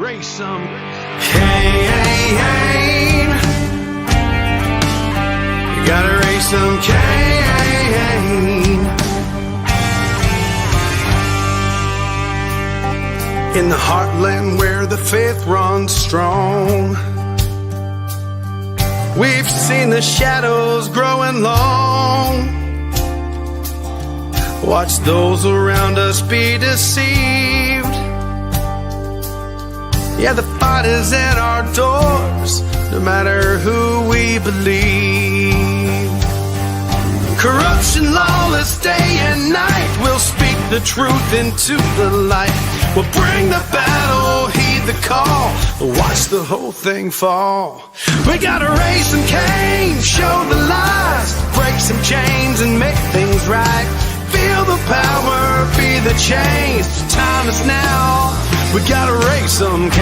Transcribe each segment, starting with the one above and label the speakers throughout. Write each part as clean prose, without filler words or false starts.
Speaker 1: raise some
Speaker 2: Cain. You gotta raise some Cain. In the heartland where the faith runs strong, we've seen the shadows growing long. Watch those around us be deceived. Yeah, the fight is at our doors, no matter who we believe. Corruption, lawless day and night, we'll speak the truth into the light. We'll bring the battle, heed the call, watch the whole thing fall. We gotta raise some Cain, show the lies, break some chains and make things right. Feel the power, be the change, time is now. We gotta raise some Cain.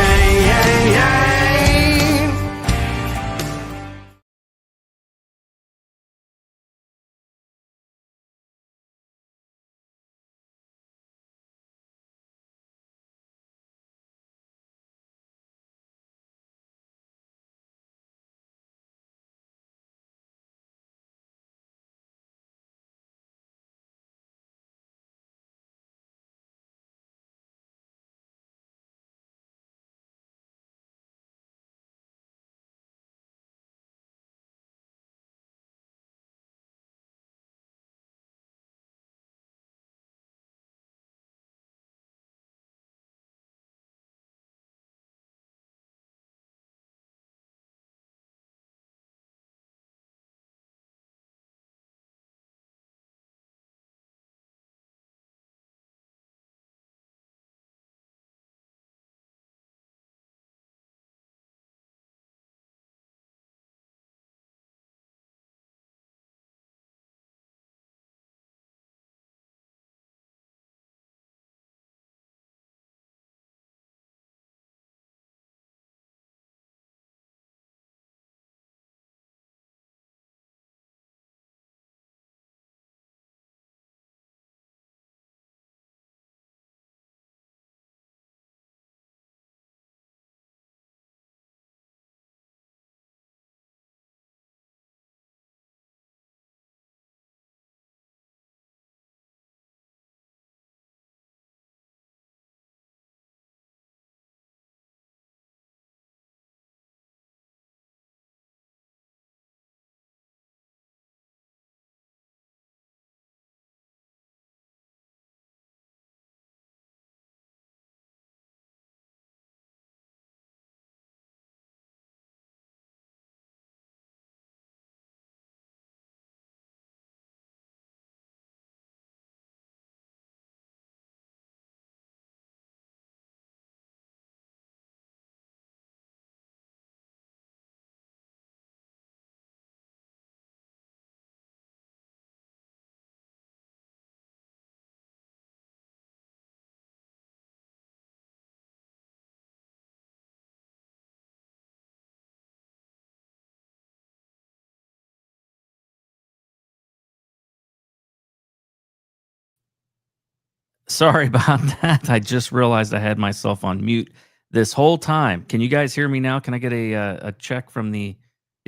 Speaker 3: Sorry about that. I just realized I had myself on mute this whole time. Can you guys hear me now? Can I get a check from the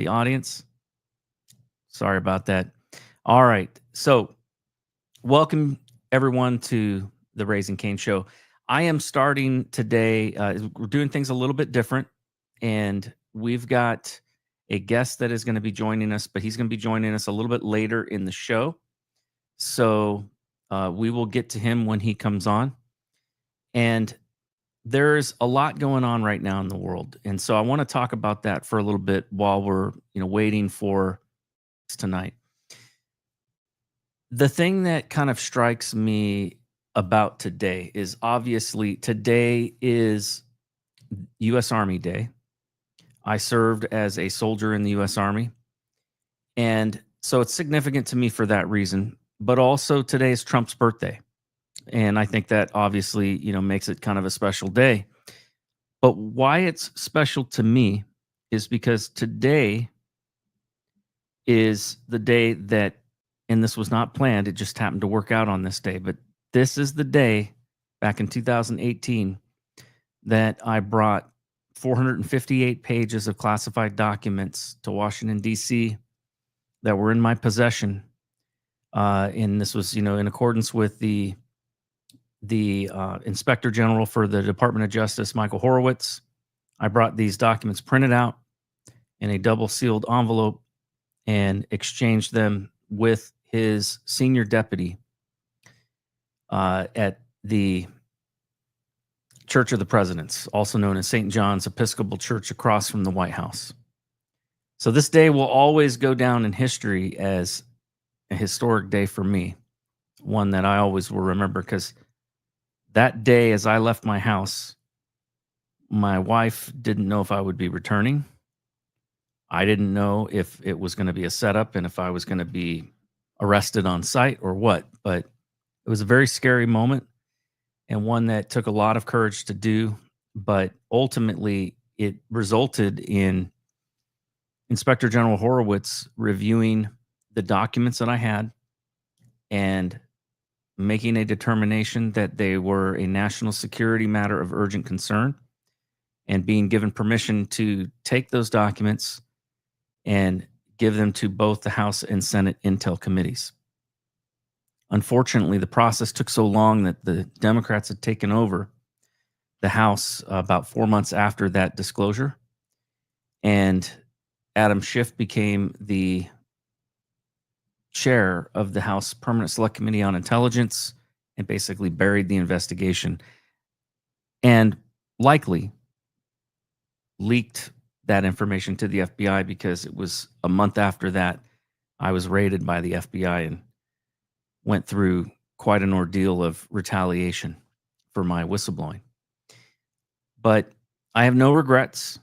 Speaker 3: audience? Sorry about that. All right. So, welcome everyone to the Raising Cain show. I am starting today. We're doing things a little bit different, and we've got a guest that is going to be joining us, but he's going to be joining us a little bit later in the show. So we will get to him when he comes on. And there's a lot going on right now in the world, and so I want to talk about that for a little bit while we're waiting for tonight. The thing that kind of strikes me about today is obviously today is U.S. Army Day. I served as a soldier in the U.S. Army, and so it's significant to me for that reason. But also today is Trump's birthday, and I think that obviously makes it kind of a special day. But why it's special to me is because today is the day that, and this was not planned, it just happened to work out on this day, but this is the day back in 2018 that I brought 458 pages of classified documents to Washington, D.C. that were in my possession. And this was, in accordance with the Inspector General for the Department of Justice, Michael Horowitz. I brought these documents printed out in a double sealed envelope and exchanged them with his senior deputy at the Church of the Presidents, also known as St. John's Episcopal Church across from the White House. So this day will always go down in history as a historic day for me, one that I always will remember, because that day as I left my house, my wife didn't know if I would be returning. I didn't know if it was going to be a setup and if I was going to be arrested on site or what, but it was a very scary moment and one that took a lot of courage to do. But ultimately, it resulted in Inspector General Horowitz reviewing the documents that I had and making a determination that they were a national security matter of urgent concern, and being given permission to take those documents and give them to both the House and Senate Intel committees. Unfortunately, the process took so long that the Democrats had taken over the House about 4 months after that disclosure, and Adam Schiff became the chair of the House Permanent Select Committee on Intelligence and basically buried the investigation and likely leaked that information to the FBI, because it was a month after that I was raided by the FBI and went through quite an ordeal of retaliation for my whistleblowing. But I have no regrets.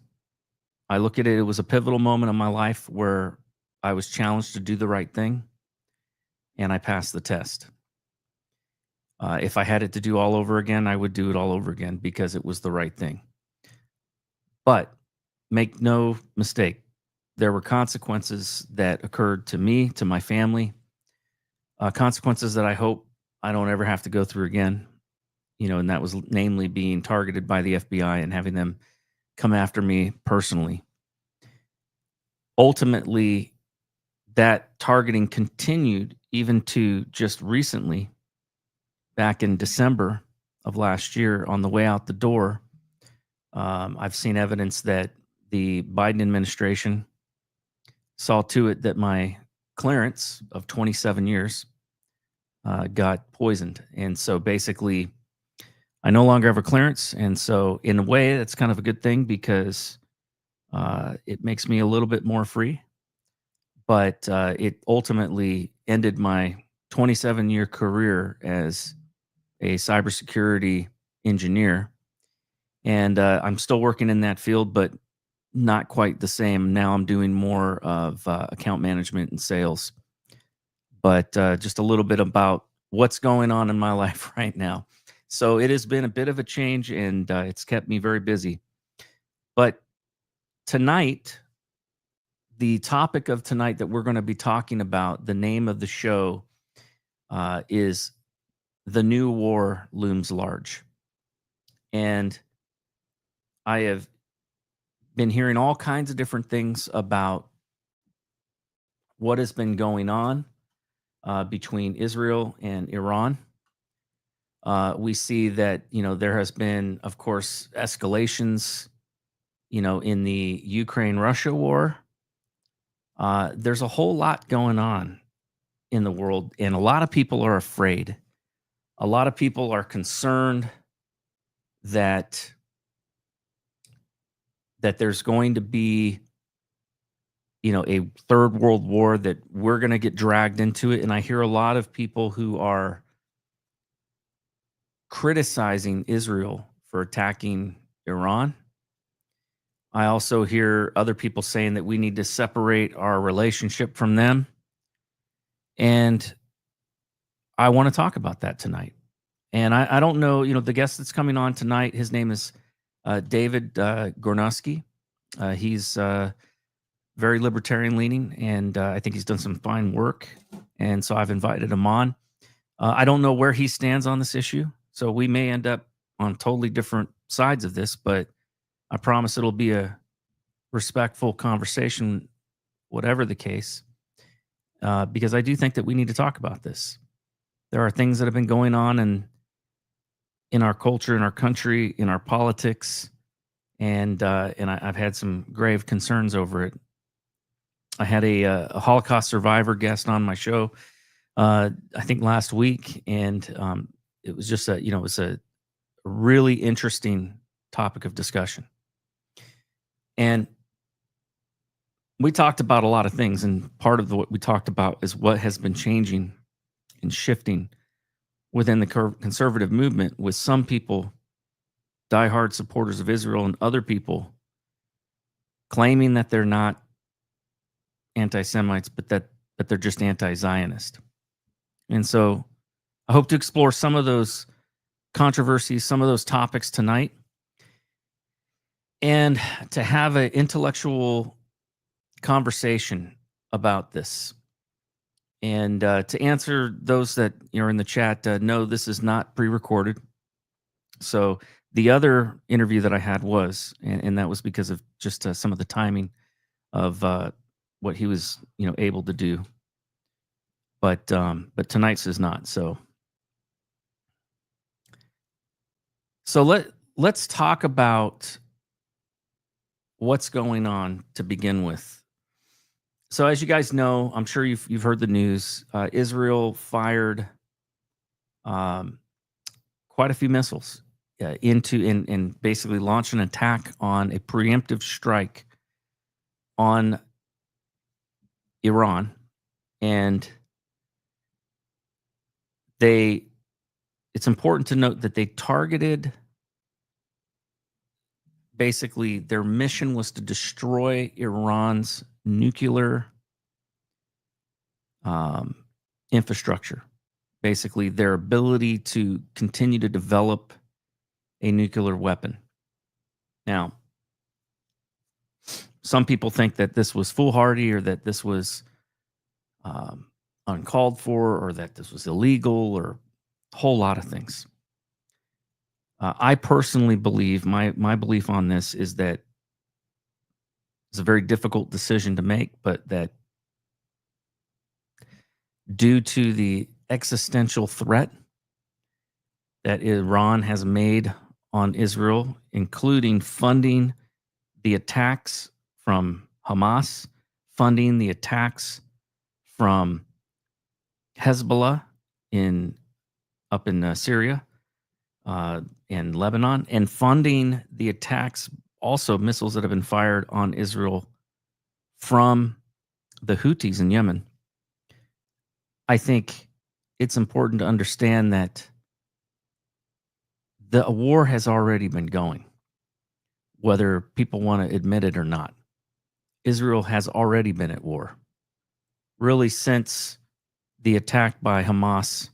Speaker 3: I look at it, it was a pivotal moment in my life where I was challenged to do the right thing, and I passed the test. If I had it to do all over again, I would do it all over again because it was the right thing. But make no mistake, there were consequences that occurred to me, to my family, consequences that I hope I don't ever have to go through again. And that was namely being targeted by the FBI and having them come after me personally. Ultimately, that targeting continued even to just recently, back in December of last year, on the way out the door. I've seen evidence that the Biden administration saw to it that my clearance of 27 years got poisoned. And so basically, I no longer have a clearance. And so in a way, that's kind of a good thing, because it makes me a little bit more free. But it ultimately ended my 27-year career as a cybersecurity engineer. And I'm still working in that field, but not quite the same. Now I'm doing more of account management and sales. But just a little bit about what's going on in my life right now. So it has been a bit of a change, and it's kept me very busy. But tonight, the topic of tonight that we're going to be talking about, the name of the show is The New War Looms Large. And I have been hearing all kinds of different things about what has been going on between Israel and Iran. We see that, there has been, of course, escalations, in the Ukraine-Russia war. There's a whole lot going on in the world, and a lot of people are afraid. A lot of people are concerned that there's going to be, a third world war, that we're going to get dragged into it. And I hear a lot of people who are criticizing Israel for attacking Iran. I also hear other people saying that we need to separate our relationship from them. And I want to talk about that tonight. And I don't know, the guest that's coming on tonight, his name is David Gornoski. He's very libertarian leaning, and I think he's done some fine work. And so I've invited him on. I don't know where he stands on this issue, so we may end up on totally different sides of this, but I promise it'll be a respectful conversation, whatever the case, because I do think that we need to talk about this. There are things that have been going on in our culture, in our country, in our politics, and I've had some grave concerns over it. I had a Holocaust survivor guest on my show, I think last week, and it was just it was a really interesting topic of discussion. And we talked about a lot of things, and part of what we talked about is what has been changing and shifting within the conservative movement, with some people diehard supporters of Israel and other people claiming that they're not anti-Semites, but that they're just anti-Zionist. And so I hope to explore some of those controversies, some of those topics tonight, and to have an intellectual conversation about this. And to answer those that are in the chat, no, this is not pre-recorded. So the other interview that I had was, and that was because of just some of the timing of what he was, able to do. But tonight's is not. So let's talk about what's going on to begin with. So as you guys know, I'm sure you've heard the news. Israel fired quite a few missiles into and basically launched an attack on a preemptive strike on Iran, and it's important to note that they targeted, basically their mission was to destroy Iran's nuclear infrastructure, basically their ability to continue to develop a nuclear weapon. Now, some people think that this was foolhardy, or that this was uncalled for, or that this was illegal, or a whole lot of things. I personally believe, my belief on this is that it's a very difficult decision to make, but that due to the existential threat that Iran has made on Israel, including funding the attacks from Hamas, funding the attacks from Hezbollah up in Syria and Lebanon, and funding the attacks, also missiles that have been fired on Israel from the Houthis in Yemen. I think it's important to understand that the war has already been going, whether people want to admit it or not. Israel has already been at war, really, since the attack by Hamas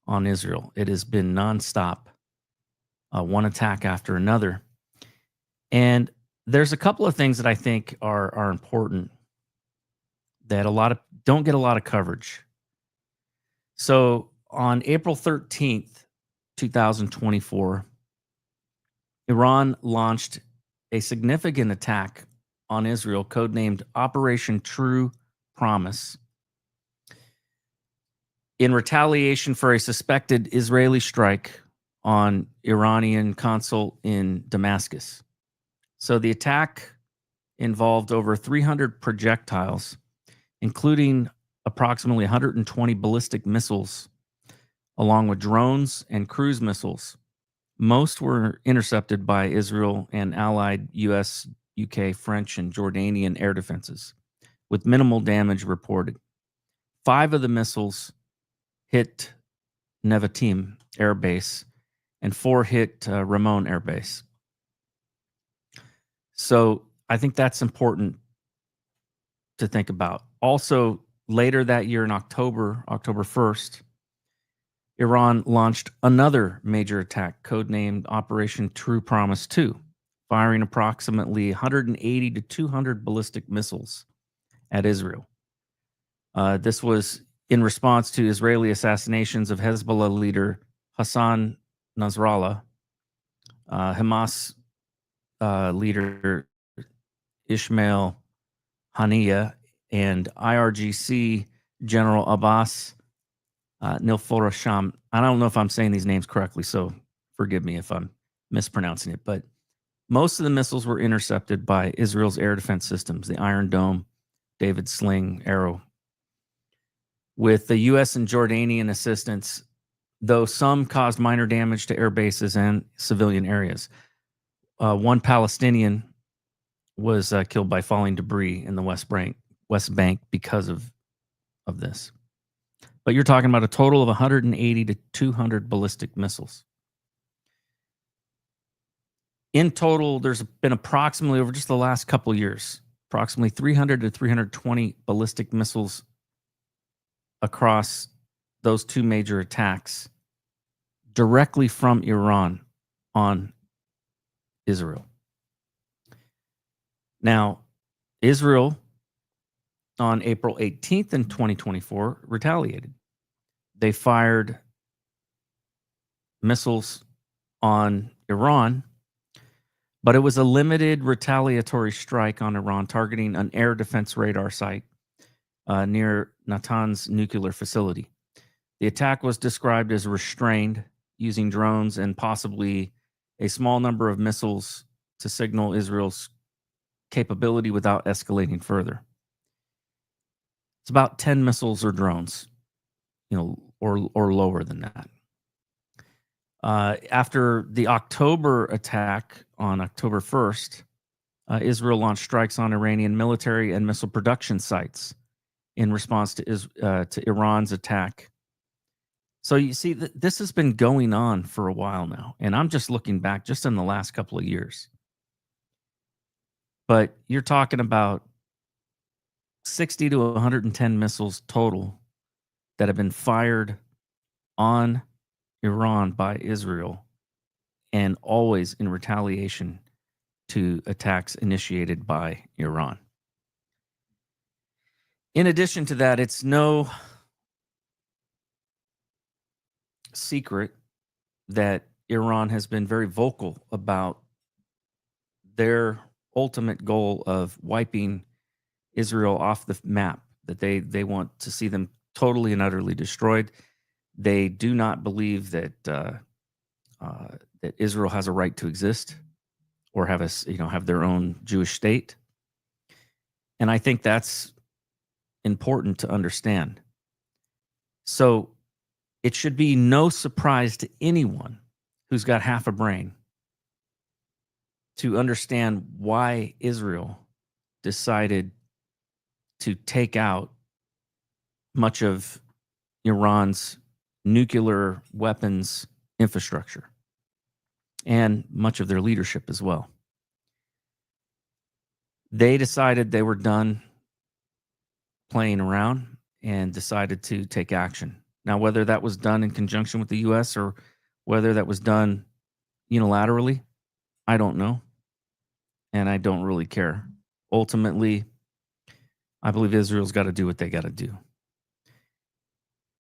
Speaker 3: on Israel. It has been nonstop, one attack after another. And there's a couple of things that I think are important that don't get a lot of coverage. So on April 13th, 2024, Iran launched a significant attack on Israel, codenamed Operation True Promise, in retaliation for a suspected Israeli strike on Iranian consul in Damascus. So the attack involved over 300 projectiles, including approximately 120 ballistic missiles, along with drones and cruise missiles. Most were intercepted by Israel and allied US, UK, French, and Jordanian air defenses, with minimal damage reported. 5 of the missiles hit Nevatim Air Base, and 4 hit Ramon Air Base. So I think that's important to think about. Also, later that year in October 1st, Iran launched another major attack, codenamed Operation True Promise 2, firing approximately 180 to 200 ballistic missiles at Israel. This was in response to Israeli assassinations of Hezbollah leader Hassan Nasrallah, Hamas leader Ishmael Haniyeh and IRGC General Abbas Nilforasham. I don't know if I'm saying these names correctly, so forgive me if I'm mispronouncing it, but most of the missiles were intercepted by Israel's air defense systems, the Iron Dome, David Sling, Arrow. With the U.S. and Jordanian assistance, though some caused minor damage to air bases and civilian areas. One Palestinian was killed by falling debris in the West Bank because of this. But you're talking about a total of 180 to 200 ballistic missiles. In total, there's been approximately, over just the last couple of years, approximately 300 to 320 ballistic missiles across those two major attacks directly from Iran on Israel. Now, Israel on April 18th in 2024 retaliated. They fired missiles on Iran, but it was a limited retaliatory strike on Iran targeting an air defense radar site near Natanz nuclear facility. The attack was described as restrained, using drones and possibly a small number of missiles to signal Israel's capability without escalating further. It's about 10 missiles or drones, or lower than that. After the October attack on October 1st, Israel launched strikes on Iranian military and missile production sites in response to Iran's attack. So you see, this has been going on for a while now, and I'm just looking back just in the last couple of years. But you're talking about 60 to 110 missiles total that have been fired on Iran by Israel, and always in retaliation to attacks initiated by Iran. In addition to that, it's no secret that Iran has been very vocal about their ultimate goal of wiping Israel off the map, that they want to see them totally and utterly destroyed. They do not believe that that Israel has a right to exist or have their own Jewish state. And I think that's important to understand. So it should be no surprise to anyone who's got half a brain to understand why Israel decided to take out much of Iran's nuclear weapons infrastructure and much of their leadership as well. They decided they were done playing around and decided to take action. Now, whether that was done in conjunction with the U.S. or whether that was done unilaterally, I don't know. And I don't really care. Ultimately, I believe Israel's got to do what they got to do.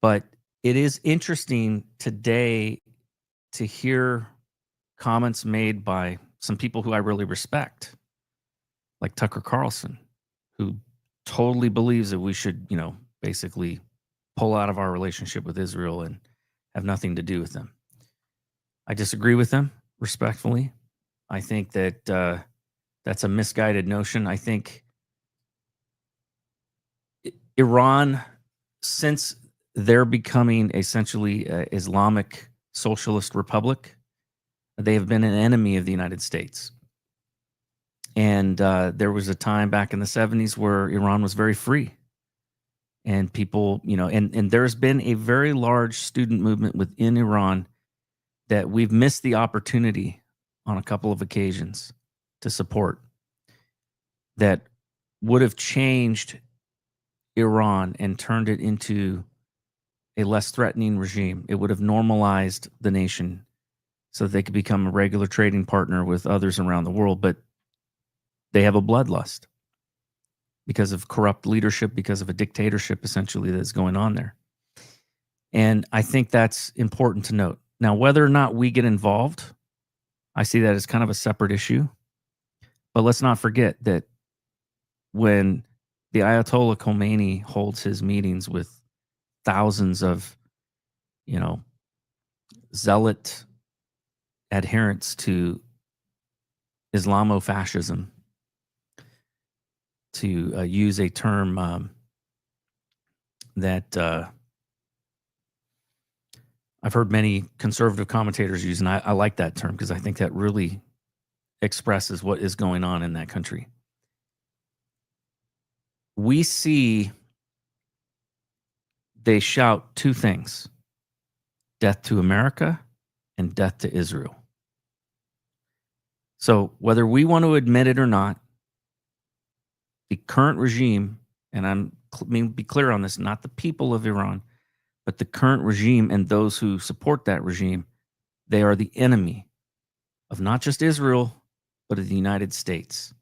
Speaker 3: But it is interesting today to hear comments made by some people who I really respect, like Tucker Carlson, who totally believes that we should, basically pull out of our relationship with Israel and have nothing to do with them. I disagree with them respectfully. I think that that's a misguided notion. I think Iran, since they're becoming essentially an Islamic socialist republic, they have been an enemy of the United States. And there was a time back in the 70s where Iran was very free. And people, and there's been a very large student movement within Iran that we've missed the opportunity on a couple of occasions to support, that would have changed Iran and turned it into a less threatening regime. It would have normalized the nation so that they could become a regular trading partner with others around the world. But they have a bloodlust because of corrupt leadership, because of a dictatorship essentially that's going on there. And I think that's important to note. Now, whether or not we get involved, I see that as kind of a separate issue. But let's not forget that when the Ayatollah Khomeini holds his meetings with thousands of, zealot adherents to Islamofascism, to use a term that I've heard many conservative commentators use, and I like that term because I think that really expresses what is going on in that country. We see they shout two things: death to America and death to Israel. So whether we want to admit it or not, the current regime, and be clear on this, not the people of Iran, but the current regime and those who support that regime, they are the enemy of not just Israel, but of the United States.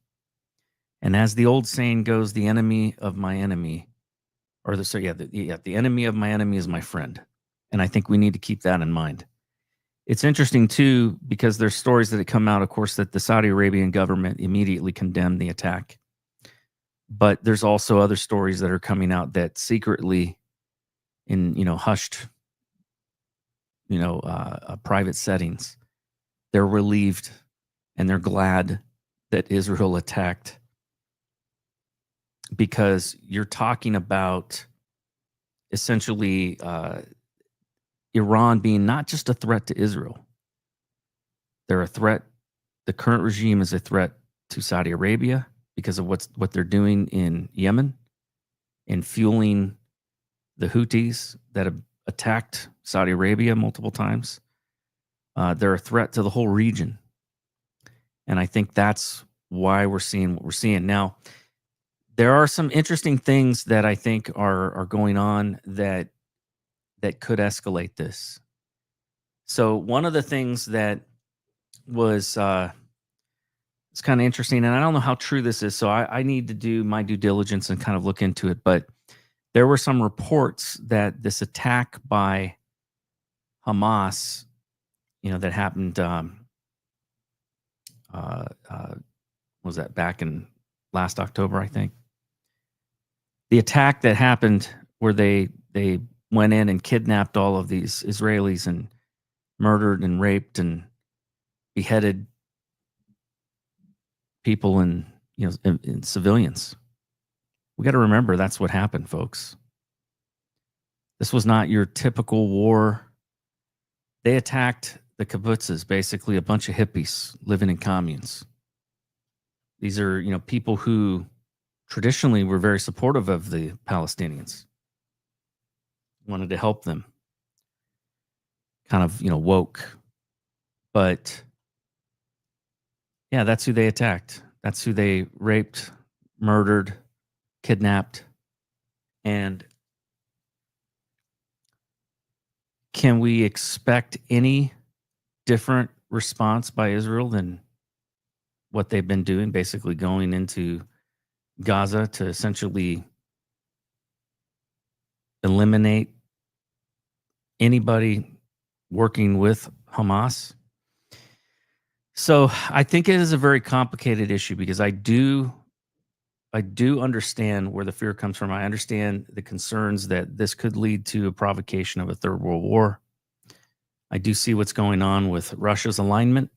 Speaker 3: And as the old saying goes, the enemy of my enemy, the enemy of my enemy is my friend. And I think we need to keep that in mind. It's interesting, too, because there's stories that have come out, of course, that the Saudi Arabian government immediately condemned the attack. But there's also other stories that are coming out that secretly, in hushed, private settings, they're relieved and they're glad that Israel attacked, because you're talking about essentially Iran being not just a threat to Israel. They're a threat. The current regime is a threat to Saudi Arabia because of what they're doing in Yemen and fueling the Houthis that have attacked Saudi Arabia multiple times. They're a threat to the whole region. And I think that's why we're seeing what we're seeing. Now, there are some interesting things that I think are going on that could escalate this. So one of the things that was it's kind of interesting, and I don't know how true this is, so I need to do my due diligence and kind of look into it, but there were some reports that this attack by Hamas, that happened, was that back in last October, I think? The attack that happened where they went in and kidnapped all of these Israelis and murdered and raped and beheaded people and civilians. We got to remember that's what happened, folks. This was not your typical war. They attacked the kibbutzes, basically a bunch of hippies living in communes. These are, people who traditionally were very supportive of the Palestinians, wanted to help them, kind of, woke. But yeah, that's who they attacked. That's who they raped, murdered, kidnapped. And can we expect any different response by Israel than what they've been doing, basically going into Gaza to essentially eliminate anybody working with Hamas? So I think it is a very complicated issue, because I do understand where the fear comes from. I understand the concerns that this could lead to a provocation of a third world war. I do see what's going on with Russia's alignment,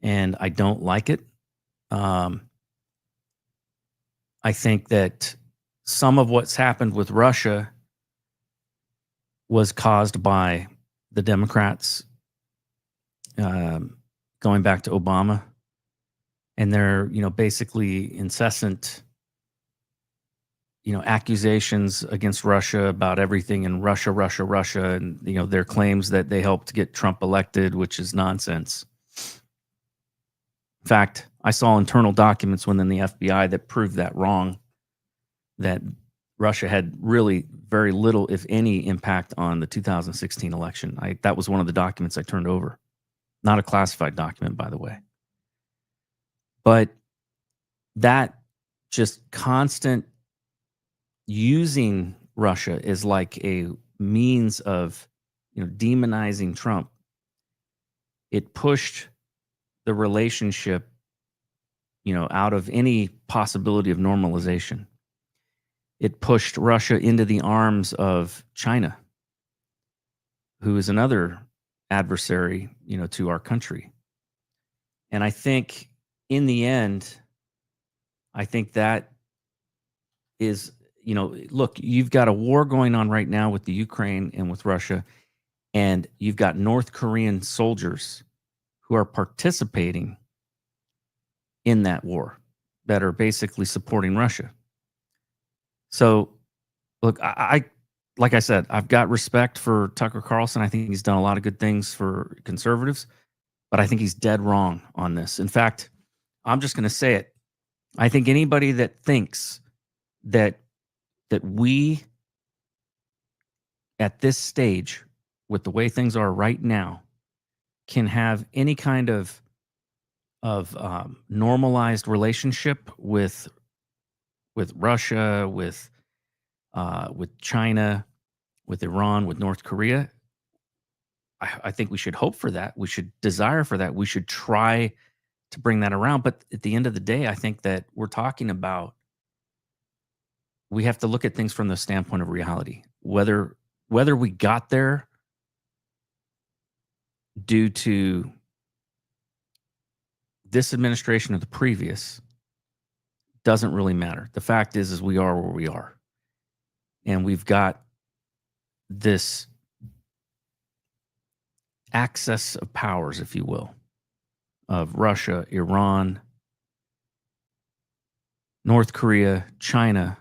Speaker 3: and I don't like it. I think that some of what's happened with Russia was caused by the Democrats, going back to Obama, and their, basically incessant, accusations against Russia about everything in Russia, and, their claims that they helped get Trump elected, which is nonsense. In fact, I saw internal documents within the FBI that proved that wrong, that Russia had really very little, if any, impact on the 2016 election. That was one of the documents I turned over. Not a classified document, by the way. But that just constant using Russia is like a means of, demonizing Trump. It pushed the relationship, out of any possibility of normalization. It pushed Russia into the arms of China, who is another adversary, to our country. And I think in the end, I think that is, look, you've got a war going on right now with the Ukraine and with Russia, and you've got North Korean soldiers who are participating in that war that are basically supporting Russia. So, look, I like I said, I've got respect for Tucker Carlson. I think he's done a lot of good things for conservatives, but I think he's dead wrong on this. In fact, I'm just going to say it. I think anybody that thinks that we at this stage, with the way things are right now, can have any kind of normalized relationship with Russia, with China, with Iran, with North Korea. I think we should hope for that. We should desire for that. We should try to bring that around. But at the end of the day, I think that we're talking about, we have to look at things from the standpoint of reality. Whether we got there due to this administration or the previous doesn't really matter. The fact is we are where we are. And we've got this access of powers, if you will, of Russia, Iran, North Korea, China,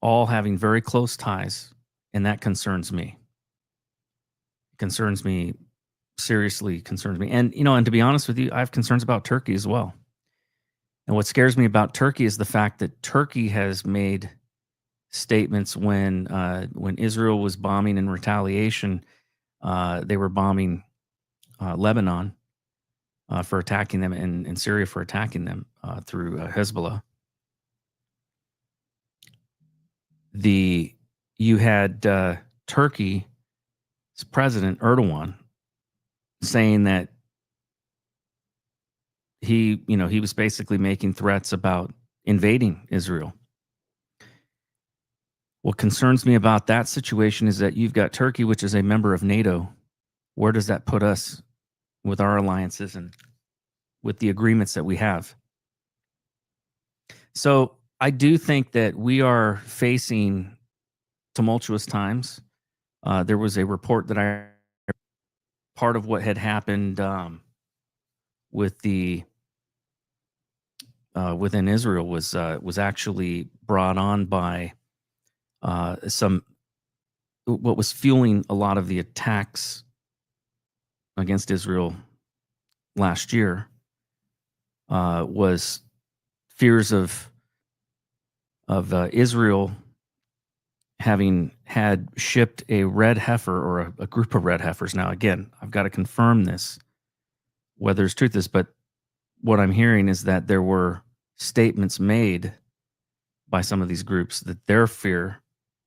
Speaker 3: all having very close ties. And that concerns me. It concerns me, seriously concerns me. And, and to be honest with you, I have concerns about Turkey as well. And what scares me about Turkey is the fact that Turkey has made statements when Israel was bombing in retaliation. They were bombing Lebanon for attacking them, and Syria for attacking them through Hezbollah. You had Turkey's president Erdogan saying that he was basically making threats about invading Israel. What concerns me about that situation is that you've got Turkey, which is a member of NATO. Where does that put us with our alliances and with the agreements that we have? So I do think that we are facing tumultuous times. There was a report that part of what had happened with the within Israel was actually brought on by what was fueling a lot of the attacks against Israel last year was fears of Israel having had shipped a red heifer or a group of red heifers. Now, again, I've got to confirm this, whether it's truth is, but what I'm hearing is that there were statements made by some of these groups that their fear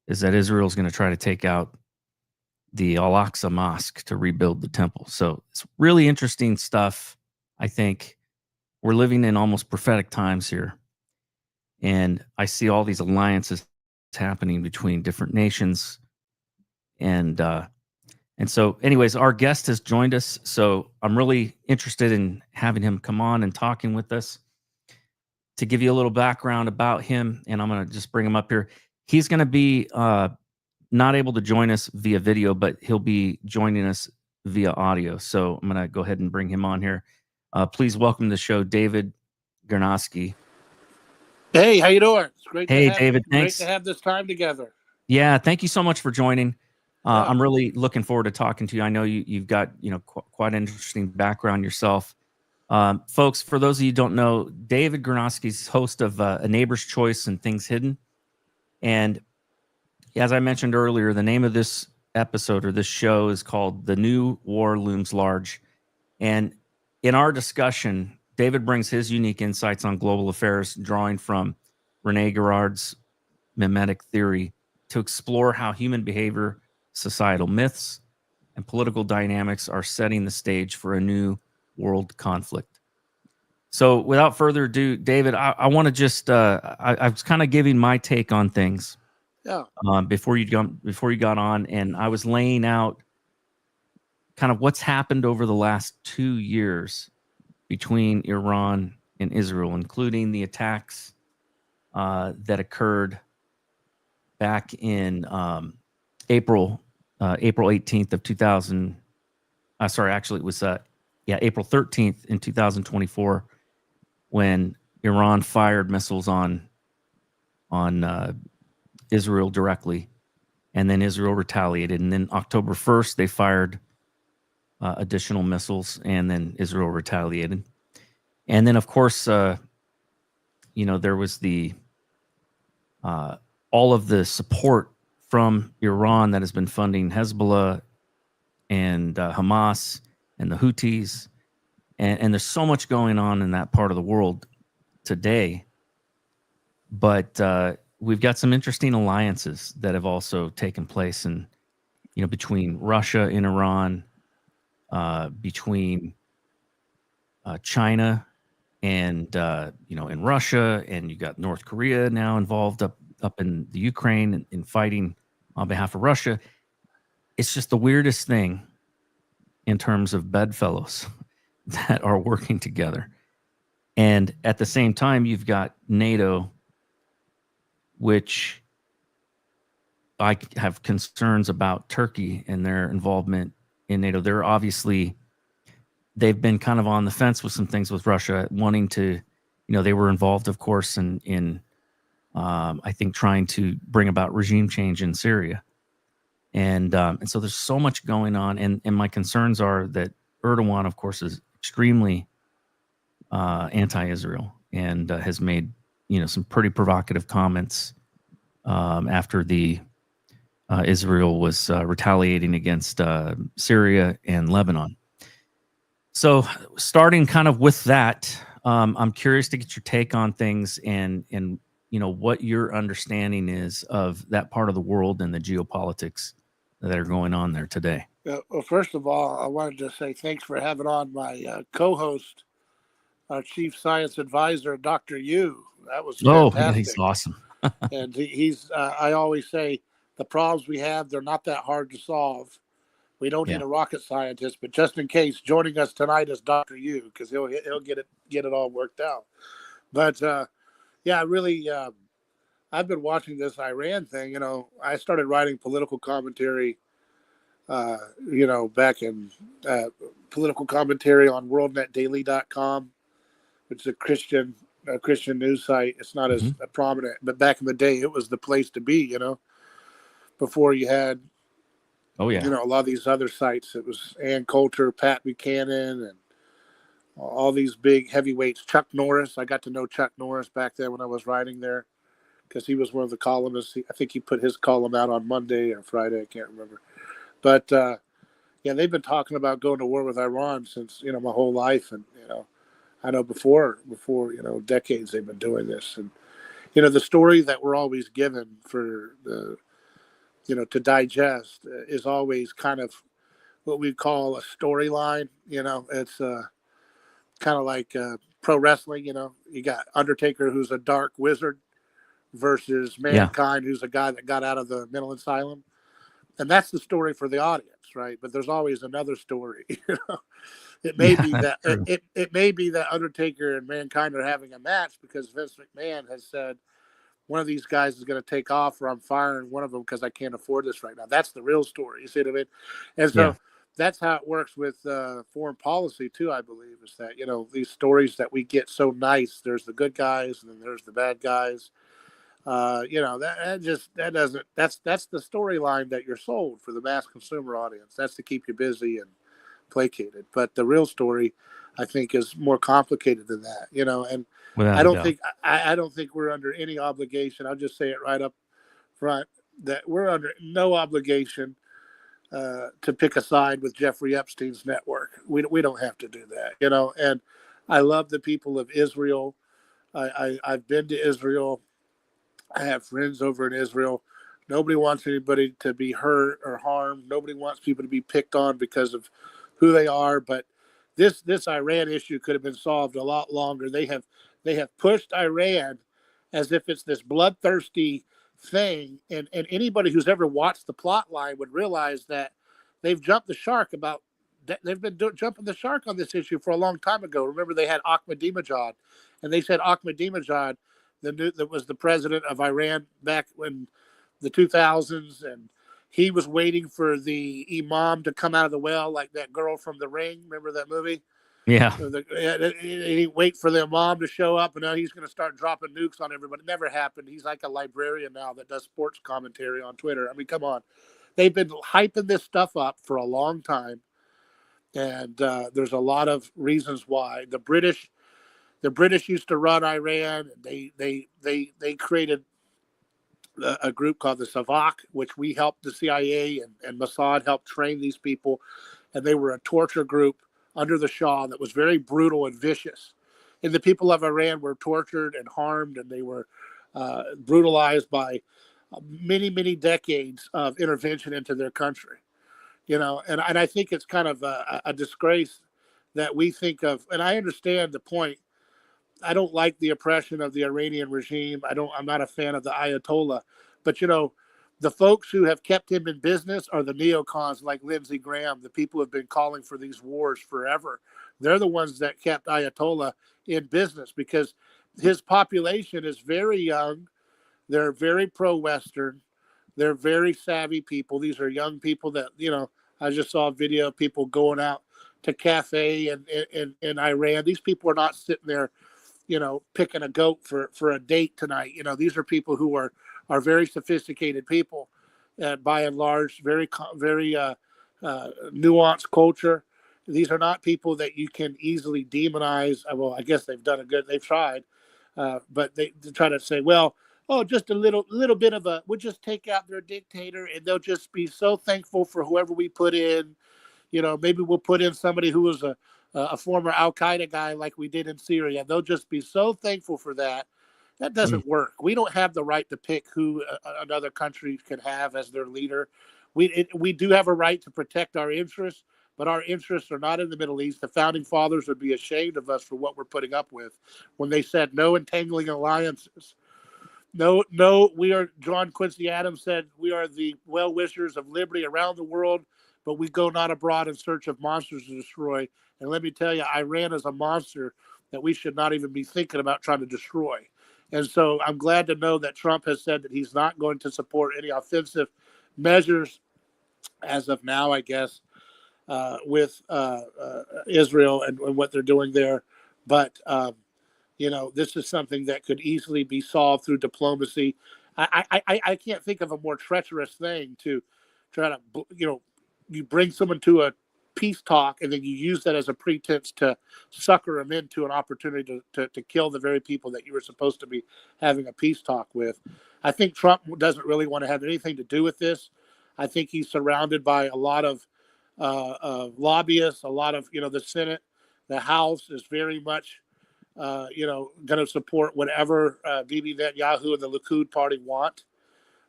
Speaker 3: is that Israel is going to try to take out the Al-Aqsa Mosque to rebuild the temple. So it's really interesting stuff. I think we're living in almost prophetic times here. And I see all these alliances happening between different nations. And so anyways, our guest has joined us. So I'm really interested in having him come on and talking with us. To give you a little background about him, and I'm going to just bring him up here. He's going to be not able to join us via video, but he'll be joining us via audio. So I'm going to go ahead and bring him on here. Please welcome to the show, David Gornoski.
Speaker 1: Hey, how you doing? It's great.
Speaker 3: Hey, David. Thanks.
Speaker 1: Great to have this time together.
Speaker 3: Yeah, thank you so much for joining. I'm really looking forward to talking to you. I know you've got quite an interesting background yourself. Folks, for those of you who don't know, David Gornoski's host of A Neighbor's Choice and Things Hidden. And as I mentioned earlier, the name of this episode or this show is called The New War Looms Large. And in our discussion, David brings his unique insights on global affairs, drawing from René Girard's mimetic theory to explore how human behavior, societal myths, and political dynamics are setting the stage for a new world conflict. So without further ado, David, I want to just I was kind of giving my take on things
Speaker 1: Yeah.
Speaker 3: before you got on, and I was laying out kind of what's happened over the last 2 years between Iran and Israel, including the attacks that occurred back in April 18th of 2000. Sorry, actually, it was April 13th in 2024 when Iran fired missiles on Israel directly, and then Israel retaliated. And then October 1st, they fired additional missiles, and then Israel retaliated. And then, of course, there was the all of the support from Iran that has been funding Hezbollah and Hamas and the Houthis. And there's so much going on in that part of the world today. But we've got some interesting alliances that have also taken place, and between Russia and Iran, between China and in Russia, and you got North Korea now involved up in the Ukraine in fighting on behalf of Russia. It's just the weirdest thing in terms of bedfellows that are working together. And at the same time, you've got NATO, which I have concerns about Turkey and their involvement in NATO. They've been kind of on the fence with some things with Russia, wanting to, they were involved, of course, in I think trying to bring about regime change in Syria. And so there's so much going on. And my concerns are that Erdogan, of course, is extremely anti-Israel and has made, some pretty provocative comments after the Israel was retaliating against Syria and Lebanon. So starting kind of with that, I'm curious to get your take on things and what your understanding is of that part of the world and the geopolitics that are going on there today.
Speaker 1: Well, first of all, I wanted to say thanks for having on my co-host, our chief science advisor, Dr. Yu. That was fantastic.
Speaker 3: Yeah, he's awesome.
Speaker 1: And he's, I always say, the problems we have, they're not that hard to solve. We don't need a rocket scientist, but just in case, joining us tonight is Dr. Yu, because he'll get it all worked out. But really, I've been watching this Iran thing. I started writing political commentary, back in political commentary on worldnetdaily.com, which is a Christian news site. It's not as prominent, but back in the day, it was the place to be. Before you had. A lot of these other sites. It was Ann Coulter, Pat Buchanan, and all these big heavyweights. Chuck Norris. I got to know Chuck Norris back then when I was writing there, because he was one of the columnists. I think he put his column out on Monday or Friday. I can't remember. But, they've been talking about going to war with Iran since, my whole life. And, I know before, decades they've been doing this. And, the story that we're always given for the to digest is always kind of what we call a storyline. It's kind of like pro wrestling. You got Undertaker, who's a dark wizard, versus Mankind, who's a guy that got out of the mental asylum. And that's the story for the audience, right? But there's always another story. It may be that it may be that Undertaker and Mankind are having a match because Vince McMahon has said, one of these guys is going to take off, or I'm firing one of them because I can't afford this right now. That's the real story. You see what I mean? And so that's how it works with foreign policy too, I believe, is that, these stories that we get so nice, there's the good guys and then there's the bad guys. That's the storyline that you're sold for the mass consumer audience. That's to keep you busy and placated. But the real story, I think, is more complicated than that, and I don't think we're under any obligation. I'll just say it right up front that we're under no obligation to pick a side with Jeffrey Epstein's network. We don't have to do that, and I love the people of Israel. I've been to Israel. I have friends over in Israel. Nobody wants anybody to be hurt or harmed. Nobody wants people to be picked on because of who they are, but this Iran issue could have been solved a lot longer. They have pushed Iran as if it's this bloodthirsty thing, and anybody who's ever watched the plot line would realize that they've jumped the shark about they've been jumping the shark on this issue for a long time ago. Remember, they had Ahmadinejad, and they said Ahmadinejad, that was the president of Iran back in the 2000s, and he was waiting for the imam to come out of the well, like that girl from The Ring. Remember that movie?
Speaker 3: Yeah.
Speaker 1: He wait for the imam to show up, and now he's going to start dropping nukes on everybody. It never happened. He's like a librarian now that does sports commentary on Twitter. I mean, come on. They've been hyping this stuff up for a long time, and there's a lot of reasons why. The British used to run Iran. They created a group called the Savak, which we helped the CIA and Mossad helped train these people, and they were a torture group under the Shah that was very brutal and vicious. And the people of Iran were tortured and harmed, and they were brutalized by many, many decades of intervention into their country. And I think it's kind of a disgrace that we think of, and I understand the point. I don't like the oppression of the Iranian regime. I'm not a fan of the Ayatollah, but the folks who have kept him in business are the neocons like Lindsey Graham, the people who have been calling for these wars forever. They're the ones that kept Ayatollah in business because his population is very young. They're very pro-Western. They're very savvy people. These are young people that, I just saw a video of people going out to cafe in Iran. These people are not sitting there, picking a goat for a date tonight. These are people who are very sophisticated people, by and large, very nuanced culture. These are not people that you can easily demonize. Well, I guess they've tried, but they try to say, well, just a little bit of we'll just take out their dictator and they'll just be so thankful for whoever we put in. Maybe we'll put in somebody who was a former Al-Qaeda guy like we did in Syria. They'll just be so thankful for that. That doesn't work. We don't have the right to pick who another country can have as their leader. We do have a right to protect our interests, but our interests are not in the Middle East. The founding fathers would be ashamed of us for what we're putting up with when they said no entangling alliances. No, John Quincy Adams said, we are the well-wishers of liberty around the world, but we go not abroad in search of monsters to destroy. And let me tell you, Iran is a monster that we should not even be thinking about trying to destroy. And so I'm glad to know that Trump has said that he's not going to support any offensive measures as of now, I guess, with Israel and what they're doing there. But, this is something that could easily be solved through diplomacy. I can't think of a more treacherous thing to try to, you bring someone to a peace talk and then you use that as a pretense to sucker them into an opportunity to kill the very people that you were supposed to be having a peace talk with. I think Trump doesn't really want to have anything to do with this. I think he's surrounded by a lot of lobbyists, a lot of, the Senate, the House is very much, going to support whatever Bibi Netanyahu and the Likud party want.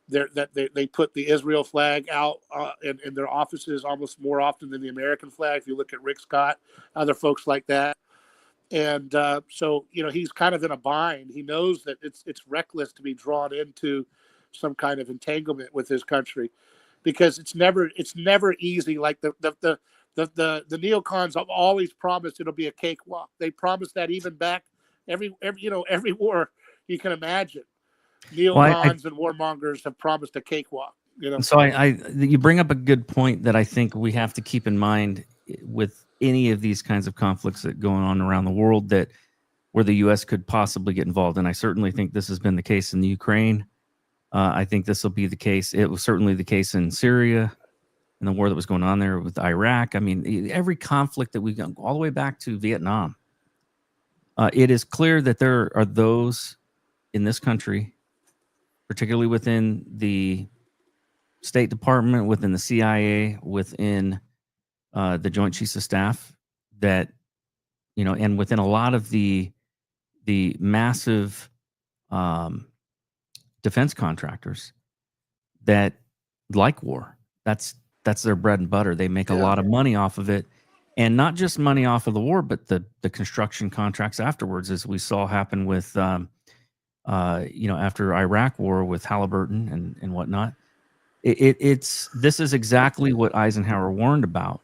Speaker 1: They put the Israel flag out in their offices almost more often than the American flag. If you look at Rick Scott, other folks like that. And so, he's kind of in a bind. He knows that it's reckless to be drawn into some kind of entanglement with his country because it's never easy. Like the neocons have always promised it'll be a cakewalk. They promised that even back every war you can imagine. Neocons and warmongers have promised a cakewalk.
Speaker 3: So you bring up a good point that I think we have to keep in mind with any of these kinds of conflicts that going on around the world that where the U.S. could possibly get involved. And I certainly think this has been the case in the Ukraine. I think this will be the case. It was certainly the case in Syria and the war that was going on there with Iraq. I mean, every conflict that we've gone all the way back to Vietnam. It is clear that there are those in this country, particularly within the State Department, within the CIA, within the Joint Chiefs of Staff, that, and within a lot of the massive defense contractors that like war. That's their bread and butter. They make a lot of money off of it. And not just money off of the war, but the construction contracts afterwards, as we saw happen with, after Iraq war with Halliburton and whatnot. This is exactly what Eisenhower warned about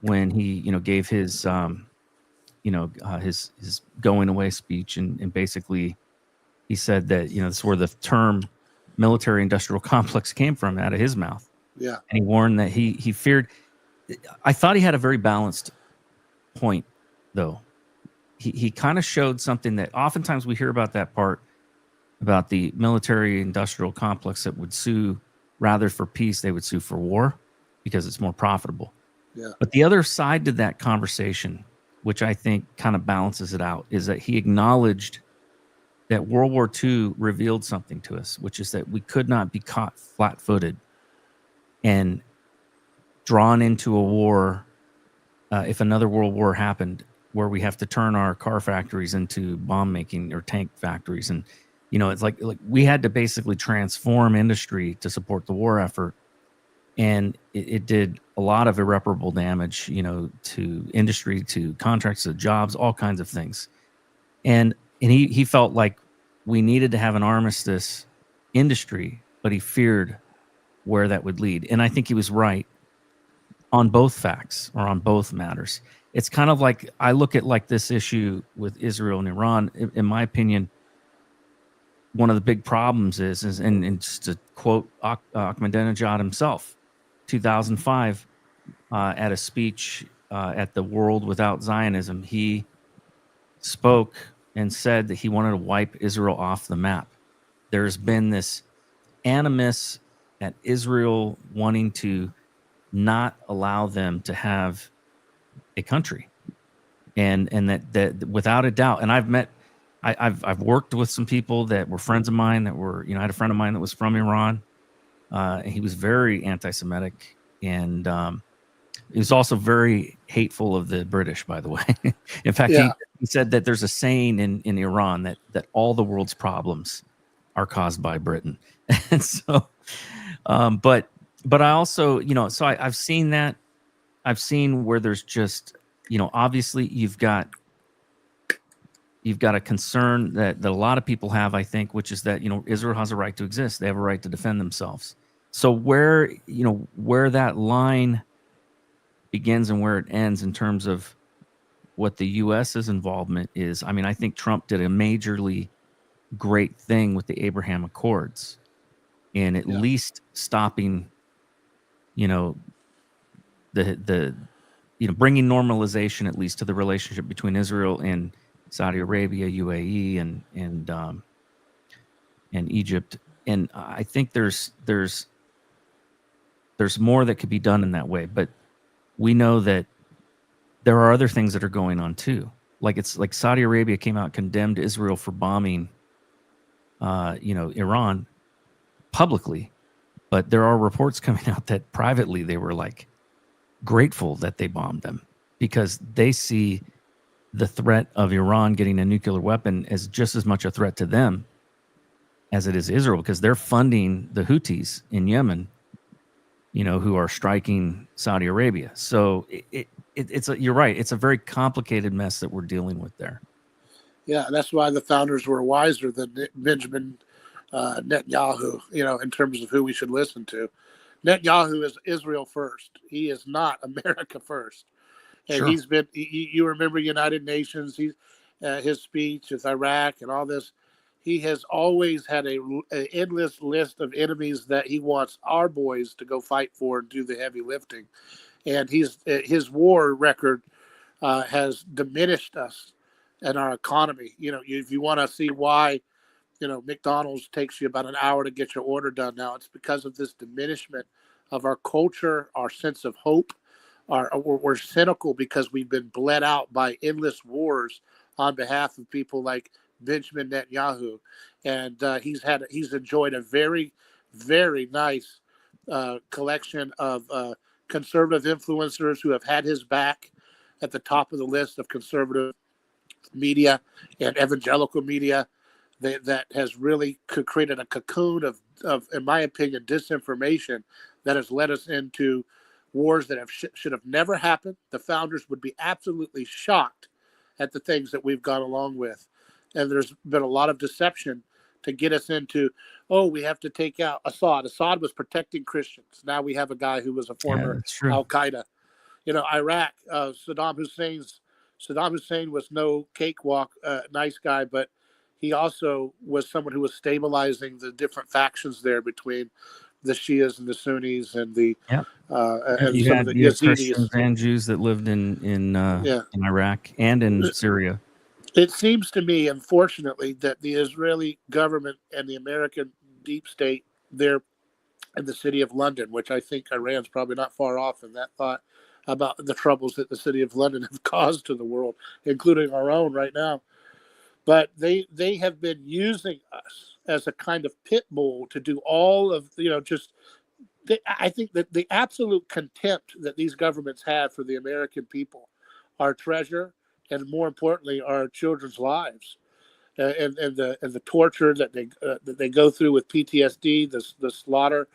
Speaker 3: when he, gave his, his going away speech, and basically he said that, this is where the term military industrial complex came from, out of his mouth.
Speaker 1: Yeah.
Speaker 3: And he warned that he feared. I thought he had a very balanced point, though. He kind of showed something that oftentimes we hear about, that part about the military industrial complex that would sue rather for peace, they would sue for war because it's more profitable.
Speaker 1: Yeah.
Speaker 3: But the other side to that conversation, which I think kind of balances it out, is that he acknowledged that World War II revealed something to us, which is that we could not be caught flat-footed and drawn into a war if another world war happened, where we have to turn our car factories into bomb making or tank factories. And, it's like we had to basically transform industry to support the war effort. And it did a lot of irreparable damage, to industry, to contracts, to jobs, all kinds of things. And he felt like we needed to have an armistice industry, but he feared where that would lead. And I think he was right on both facts, or on both matters. It's kind of like, I look at like this issue with Israel and Iran. In my opinion, one of the big problems is and just to quote Ahmadinejad himself, 2005, at a speech at the World Without Zionism, he spoke and said that he wanted to wipe Israel off the map. There's been this animus at Israel wanting to not allow them to have a country, and that without a doubt. And I've worked with some people that were friends of mine that were, I had a friend of mine that was from Iran, and he was very anti-Semitic, and he was also very hateful of the British, by the way. In fact, he said that there's a saying in Iran that all the world's problems are caused by Britain. And so, but I also, so I've seen that. I've seen where there's just, obviously you've got a concern that a lot of people have, I think, which is that, Israel has a right to exist. They have a right to defend themselves. So where that line begins and where it ends in terms of what the U.S.'s involvement is. I mean, I think Trump did a majorly great thing with the Abraham Accords, and at least stopping, the bringing normalization at least to the relationship between Israel and Saudi Arabia, UAE, and Egypt. And I think there's more that could be done in that way. But we know that there are other things that are going on too. Like Saudi Arabia came out and condemned Israel for bombing, Iran publicly. But there are reports coming out that privately they were like grateful that they bombed them, because they see the threat of Iran getting a nuclear weapon as just as much a threat to them as it is Israel, because they're funding the Houthis in Yemen, who are striking Saudi Arabia. So you're right. It's a very complicated mess that we're dealing with there.
Speaker 1: Yeah, that's why the founders were wiser than Benjamin Netanyahu, in terms of who we should listen to. Netanyahu is Israel first. He is not America first. And
Speaker 3: Sure.
Speaker 1: he's been, you remember United Nations, his speech with Iraq and all this. He has always had an endless list of enemies that he wants our boys to go fight for and do the heavy lifting. And his war record has diminished us and our economy. If you want to see why, McDonald's takes you about an hour to get your order done now, it's because of this diminishment of our culture, our sense of hope. We're cynical because we've been bled out by endless wars on behalf of people like Benjamin Netanyahu, and he's enjoyed a very, very nice collection of conservative influencers who have had his back at the top of the list of conservative media and evangelical media that has really created a cocoon of, in my opinion, disinformation that has led us into wars that should have never happened. The founders would be absolutely shocked at the things that we've gone along with. And there's been a lot of deception to get us into, oh, we have to take out Assad. Assad was protecting Christians. Now we have a guy who was a former Al-Qaeda. Iraq, Saddam Hussein was no cakewalk, nice guy, but he also was someone who was stabilizing the different factions there between the Shias and the Sunnis and the and some of the
Speaker 3: Yazidis and Jews that lived in Iraq and in Syria.
Speaker 1: It seems to me, unfortunately, that the Israeli government and the American deep state there in the city of London, which I think Iran's probably not far off in that thought about the troubles that the city of London have caused to the world, including our own right now. But they have been using us as a kind of pit bull to do all of, I think that the absolute contempt that these governments have for the American people, our treasure, and more importantly, our children's lives, and the torture that they go through with PTSD, the slaughter.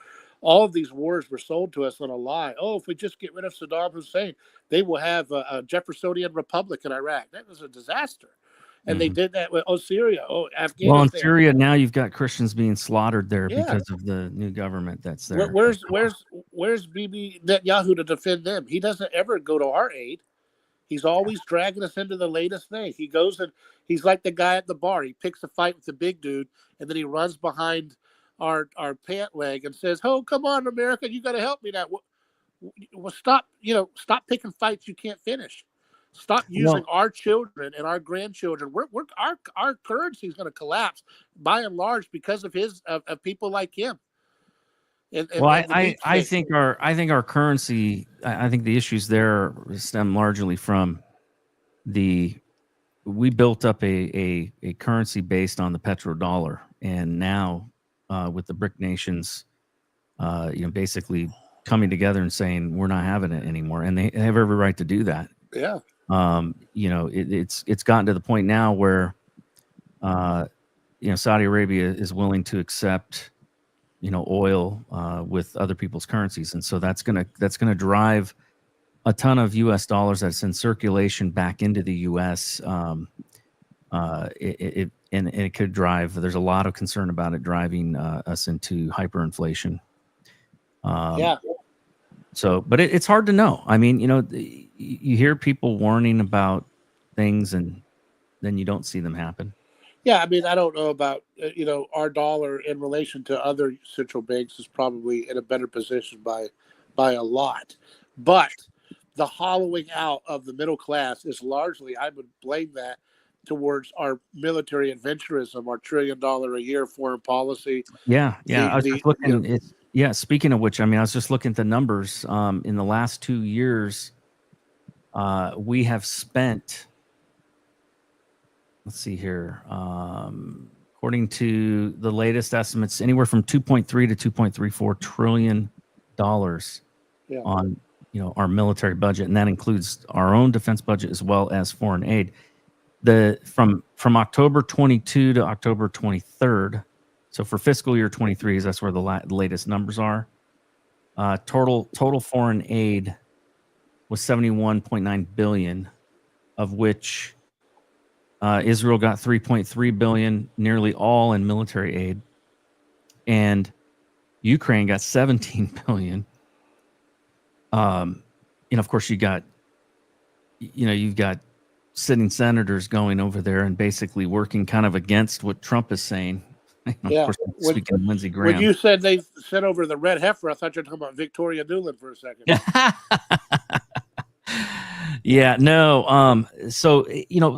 Speaker 1: All of these wars were sold to us on a lie. Oh, if we just get rid of Saddam Hussein, they will have a Jeffersonian republic in Iraq. That was a disaster. And they did that with Syria, Afghanistan.
Speaker 3: Well, in Syria now you've got Christians being slaughtered there because of the new government that's there.
Speaker 1: Where's Bibi Netanyahu to defend them? He doesn't ever go to our aid. He's always dragging us into the latest thing. He goes and he's like the guy at the bar. He picks a fight with the big dude, and then he runs behind our pant leg and says, "Oh, come on, America, you got to help me now." Well, stop picking fights you can't finish. Stop using our children and our grandchildren. Our currency is going to collapse by and large because of of people like him.
Speaker 3: I think our currency. I think the issues there stem largely from we built up a currency based on the petrodollar, and now with the BRIC nations, basically coming together and saying we're not having it anymore, and they have every right to do that.
Speaker 1: Yeah.
Speaker 3: It's gotten to the point now where, Saudi Arabia is willing to accept, oil with other people's currencies, and so that's gonna drive a ton of U.S. dollars that's in circulation back into the U.S. It could drive. There's a lot of concern about it driving us into hyperinflation. So, but it's hard to know. I mean, you hear people warning about things, and then you don't see them happen.
Speaker 1: Yeah, I mean, I don't know about our dollar in relation to other central banks is probably in a better position by a lot, but the hollowing out of the middle class is largely, I would blame that towards our military adventurism, our $1 trillion a year foreign policy.
Speaker 3: Yeah. I was just looking. Speaking of which, I mean, I was just looking at the numbers. In the last 2 years, we have spent, let's see here, according to the latest estimates, anywhere from $2.3 to $2.34 trillion on our military budget, and that includes our own defense budget as well as foreign aid. From October 22 to October 23rd. So for fiscal year 23, that's where the latest numbers are. Total foreign aid was $71.9 billion, of which Israel got $3.3 billion, nearly all in military aid, and Ukraine got $17 billion. Of course, you've got sitting senators going over there and basically working kind of against what Trump is saying. Of course, speaking of Lindsey Graham.
Speaker 1: When you said they sent over the red heifer, I thought you were talking about Victoria Nuland for a second.
Speaker 3: Yeah, no. So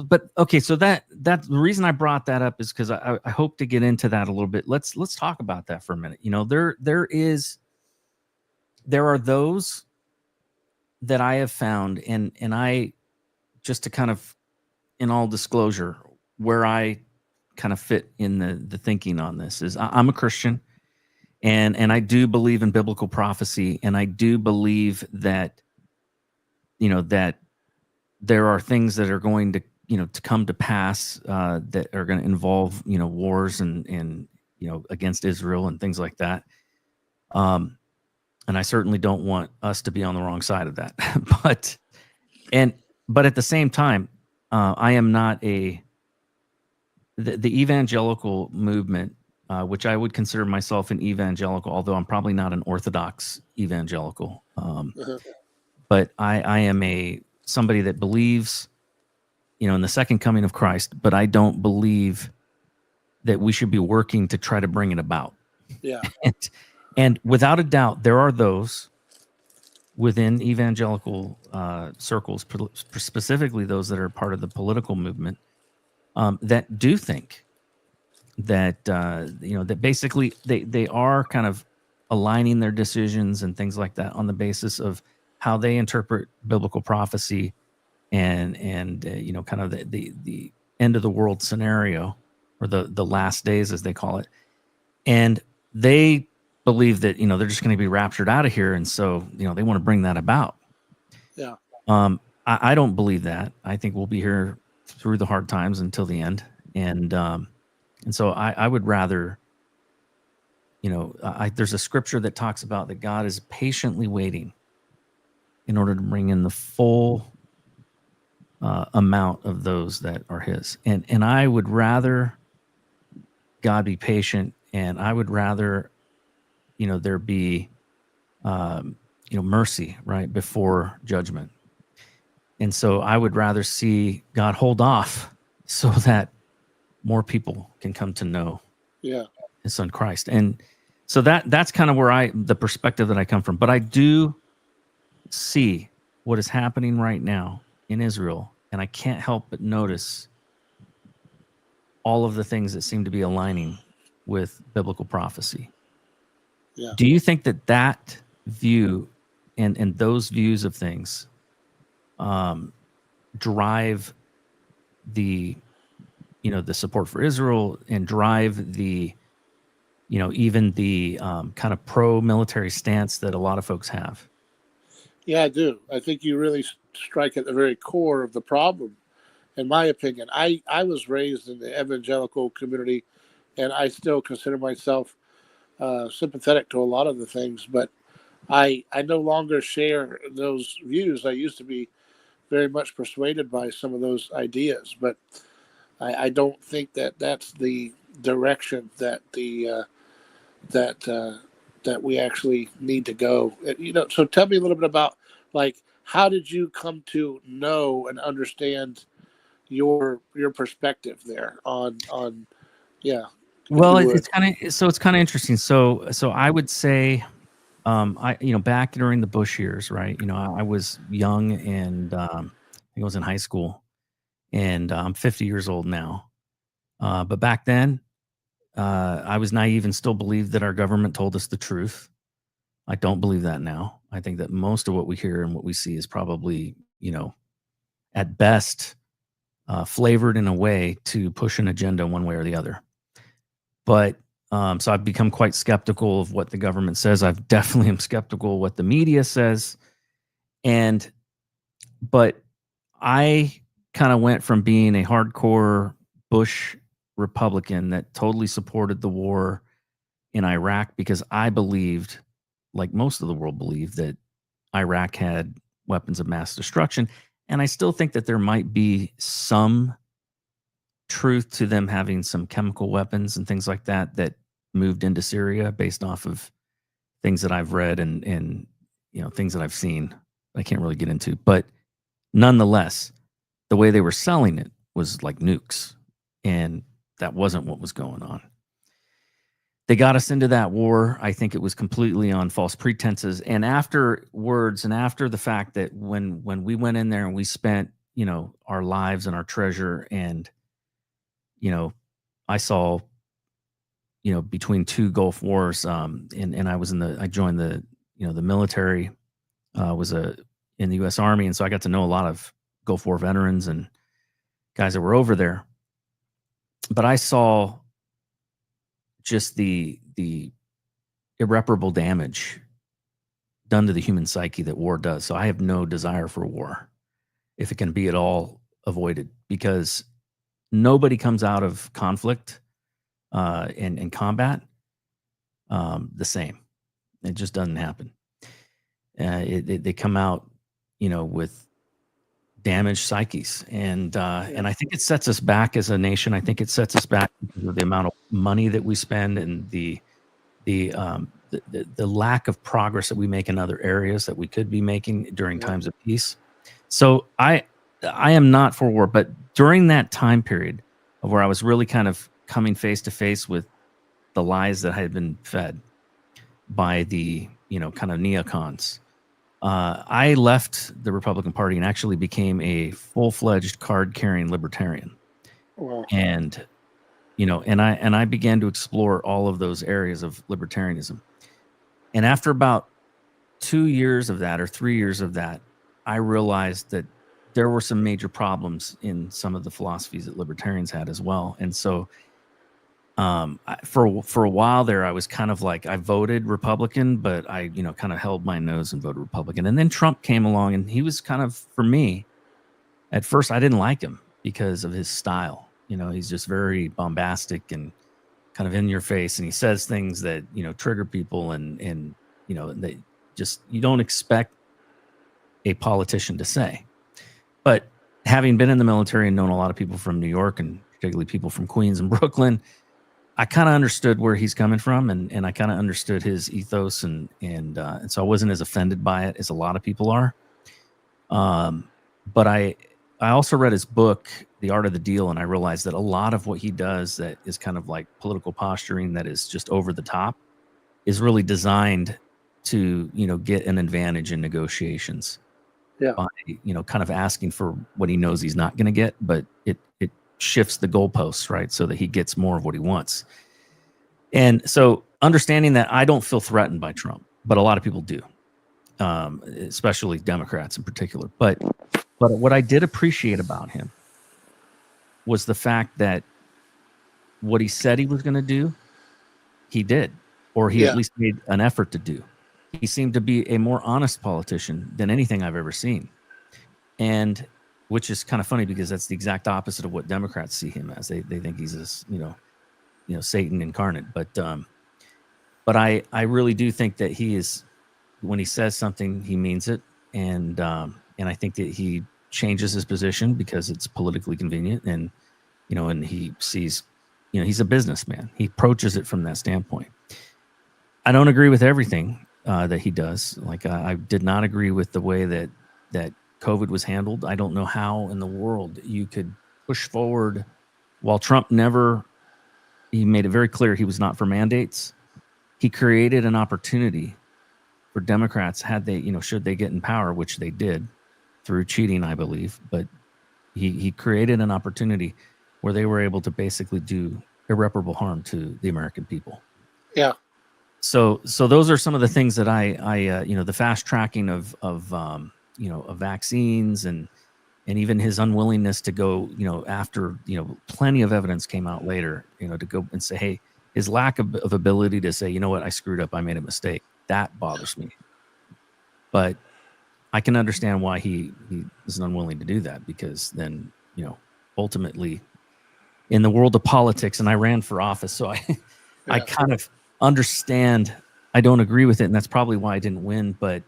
Speaker 3: but okay. So that's the reason I brought that up is because I hope to get into that a little bit. Let's talk about that for a minute. There are those that I have found, and I, just to kind of, in all disclosure, where I kind of fit in the thinking on this is I'm a Christian, and I do believe in biblical prophecy, and I do believe that that there are things that are going to to come to pass that are going to involve wars and against Israel and things like that. and I certainly don't want us to be on the wrong side of that. but at the same time, I am not the evangelical movement, which I would consider myself an evangelical, although I'm probably not an orthodox evangelical. But I am somebody that believes, in the second coming of Christ, but I don't believe that we should be working to try to bring it about.
Speaker 1: Yeah.
Speaker 3: And without a doubt, there are those within evangelical circles, specifically those that are part of the political movement, that do think that that basically they are kind of aligning their decisions and things like that on the basis of how they interpret biblical prophecy and kind of the end of the world scenario, or the last days as they call it, and they believe that they're just going to be raptured out of here, and so they want to bring that about.
Speaker 1: Yeah.
Speaker 3: I don't believe that. I think we'll be here through the hard times until the end, and so I would rather, there's a scripture that talks about that God is patiently waiting in order to bring in the full amount of those that are His, and I would rather God be patient, and I would rather there be mercy right before judgment. And so I would rather see God hold off so that more people can come to know His Son Christ. And so that's kind of where the perspective that I come from. But I do see what is happening right now in Israel, and I can't help but notice all of the things that seem to be aligning with biblical prophecy.
Speaker 1: Yeah.
Speaker 3: Do you think that view and those views of things drive the the support for Israel, and drive the even the kind of pro-military stance that a lot of folks have?
Speaker 1: Yeah, I do. I think you really strike at the very core of the problem, in my opinion. I was raised in the evangelical community, and I still consider myself sympathetic to a lot of the things, but I no longer share those views. I used to be very much persuaded by some of those ideas, but I don't think that that's the direction that that we actually need to go. So tell me a little bit about, like, how did you come to know and understand your perspective there on yeah.
Speaker 3: Well, it's kind of interesting. So I would say, I back during the Bush years, right? I was young, and I think I was in high school, and I'm 50 years old now. But back then, I was naive and still believed that our government told us the truth. I don't believe that now. I think that most of what we hear and what we see is probably, at best, flavored in a way to push an agenda one way or the other. But so I've become quite skeptical of what the government says. I've definitely am skeptical of what the media says. But I kind of went from being a hardcore Bush Republican that totally supported the war in Iraq, because I believed, like most of the world believed, that Iraq had weapons of mass destruction. And I still think that there might be some truth to them having some chemical weapons and things like that moved into Syria based off of things that I've read and things that I've seen. I can't really get into, but nonetheless, the way they were selling it was like nukes, and that wasn't what was going on. They got us into that war. I think it was completely on false pretenses. And afterwards, and after the fact that when we went in there and we spent, our lives and our treasure, and, I saw, between two Gulf wars, and I joined the military, was in the U.S. Army. And so I got to know a lot of Gulf War veterans and guys that were over there. But I saw just the irreparable damage done to the human psyche that war does. So I have no desire for war if it can be at all avoided, because nobody comes out of conflict and combat the same. It just doesn't happen. they come out, with damaged psyches, and I think it sets us back as a nation. I think it sets us back because of the amount of money that we spend and the lack of progress that we make in other areas that we could be making during times of peace. So I am not for war, but during that time period of where I was really kind of coming face to face with the lies that I had been fed by the kind of neocons, I left the Republican Party and actually became a full-fledged card-carrying libertarian.
Speaker 1: Well,
Speaker 3: And I began to explore all of those areas of libertarianism. And after about 2 years of that, or 3 years of that, I realized that there were some major problems in some of the philosophies that libertarians had as well. And so for a while there, I was kind of like, I voted Republican, but I kind of held my nose and voted Republican. And then Trump came along, and he was kind of, for me, at first I didn't like him because of his style. He's just very bombastic and kind of in your face, and he says things that trigger people, and they just, you don't expect a politician to say. But having been in the military and known a lot of people from New York, and particularly people from Queens and Brooklyn, I kind of understood where he's coming from, and I kind of understood his ethos, and so I wasn't as offended by it as a lot of people are. But I also read his book, The Art of the Deal, and I realized that a lot of what he does that is kind of like political posturing that is just over the top is really designed to get an advantage in negotiations.
Speaker 1: Yeah.
Speaker 3: By kind of asking for what he knows he's not going to get, but it shifts the goalposts, right, so that he gets more of what he wants. And so understanding that, I don't feel threatened by Trump, but a lot of people do, especially Democrats in particular. But what I did appreciate about him was the fact that what he said he was going to do, he did, or he at least made an effort to do. He seemed to be a more honest politician than anything I've ever seen. And which is kind of funny, because that's the exact opposite of what Democrats see him as. They think he's this, Satan incarnate. But I really do think that he is, when he says something, he means it. And I think that he changes his position because it's politically convenient, and he sees, he's a businessman. He approaches it from that standpoint. I don't agree with everything that he does. Like, I did not agree with the way that COVID was handled. I don't know how in the world you could push forward while Trump he made it very clear he was not for mandates. He created an opportunity for Democrats, had they, should they get in power, which they did through cheating, I believe, but he created an opportunity where they were able to basically do irreparable harm to the American people.
Speaker 1: Yeah.
Speaker 3: So those are some of the things that I the fast tracking of vaccines, and even his unwillingness to go, after, plenty of evidence came out later, to go and say, hey, his lack of ability to say, what, I screwed up, I made a mistake. That bothers me. But I can understand why he is unwilling to do that, because then, ultimately in the world of politics, and I ran for office, so I kind of understand. I don't agree with it, and that's probably why I didn't win, but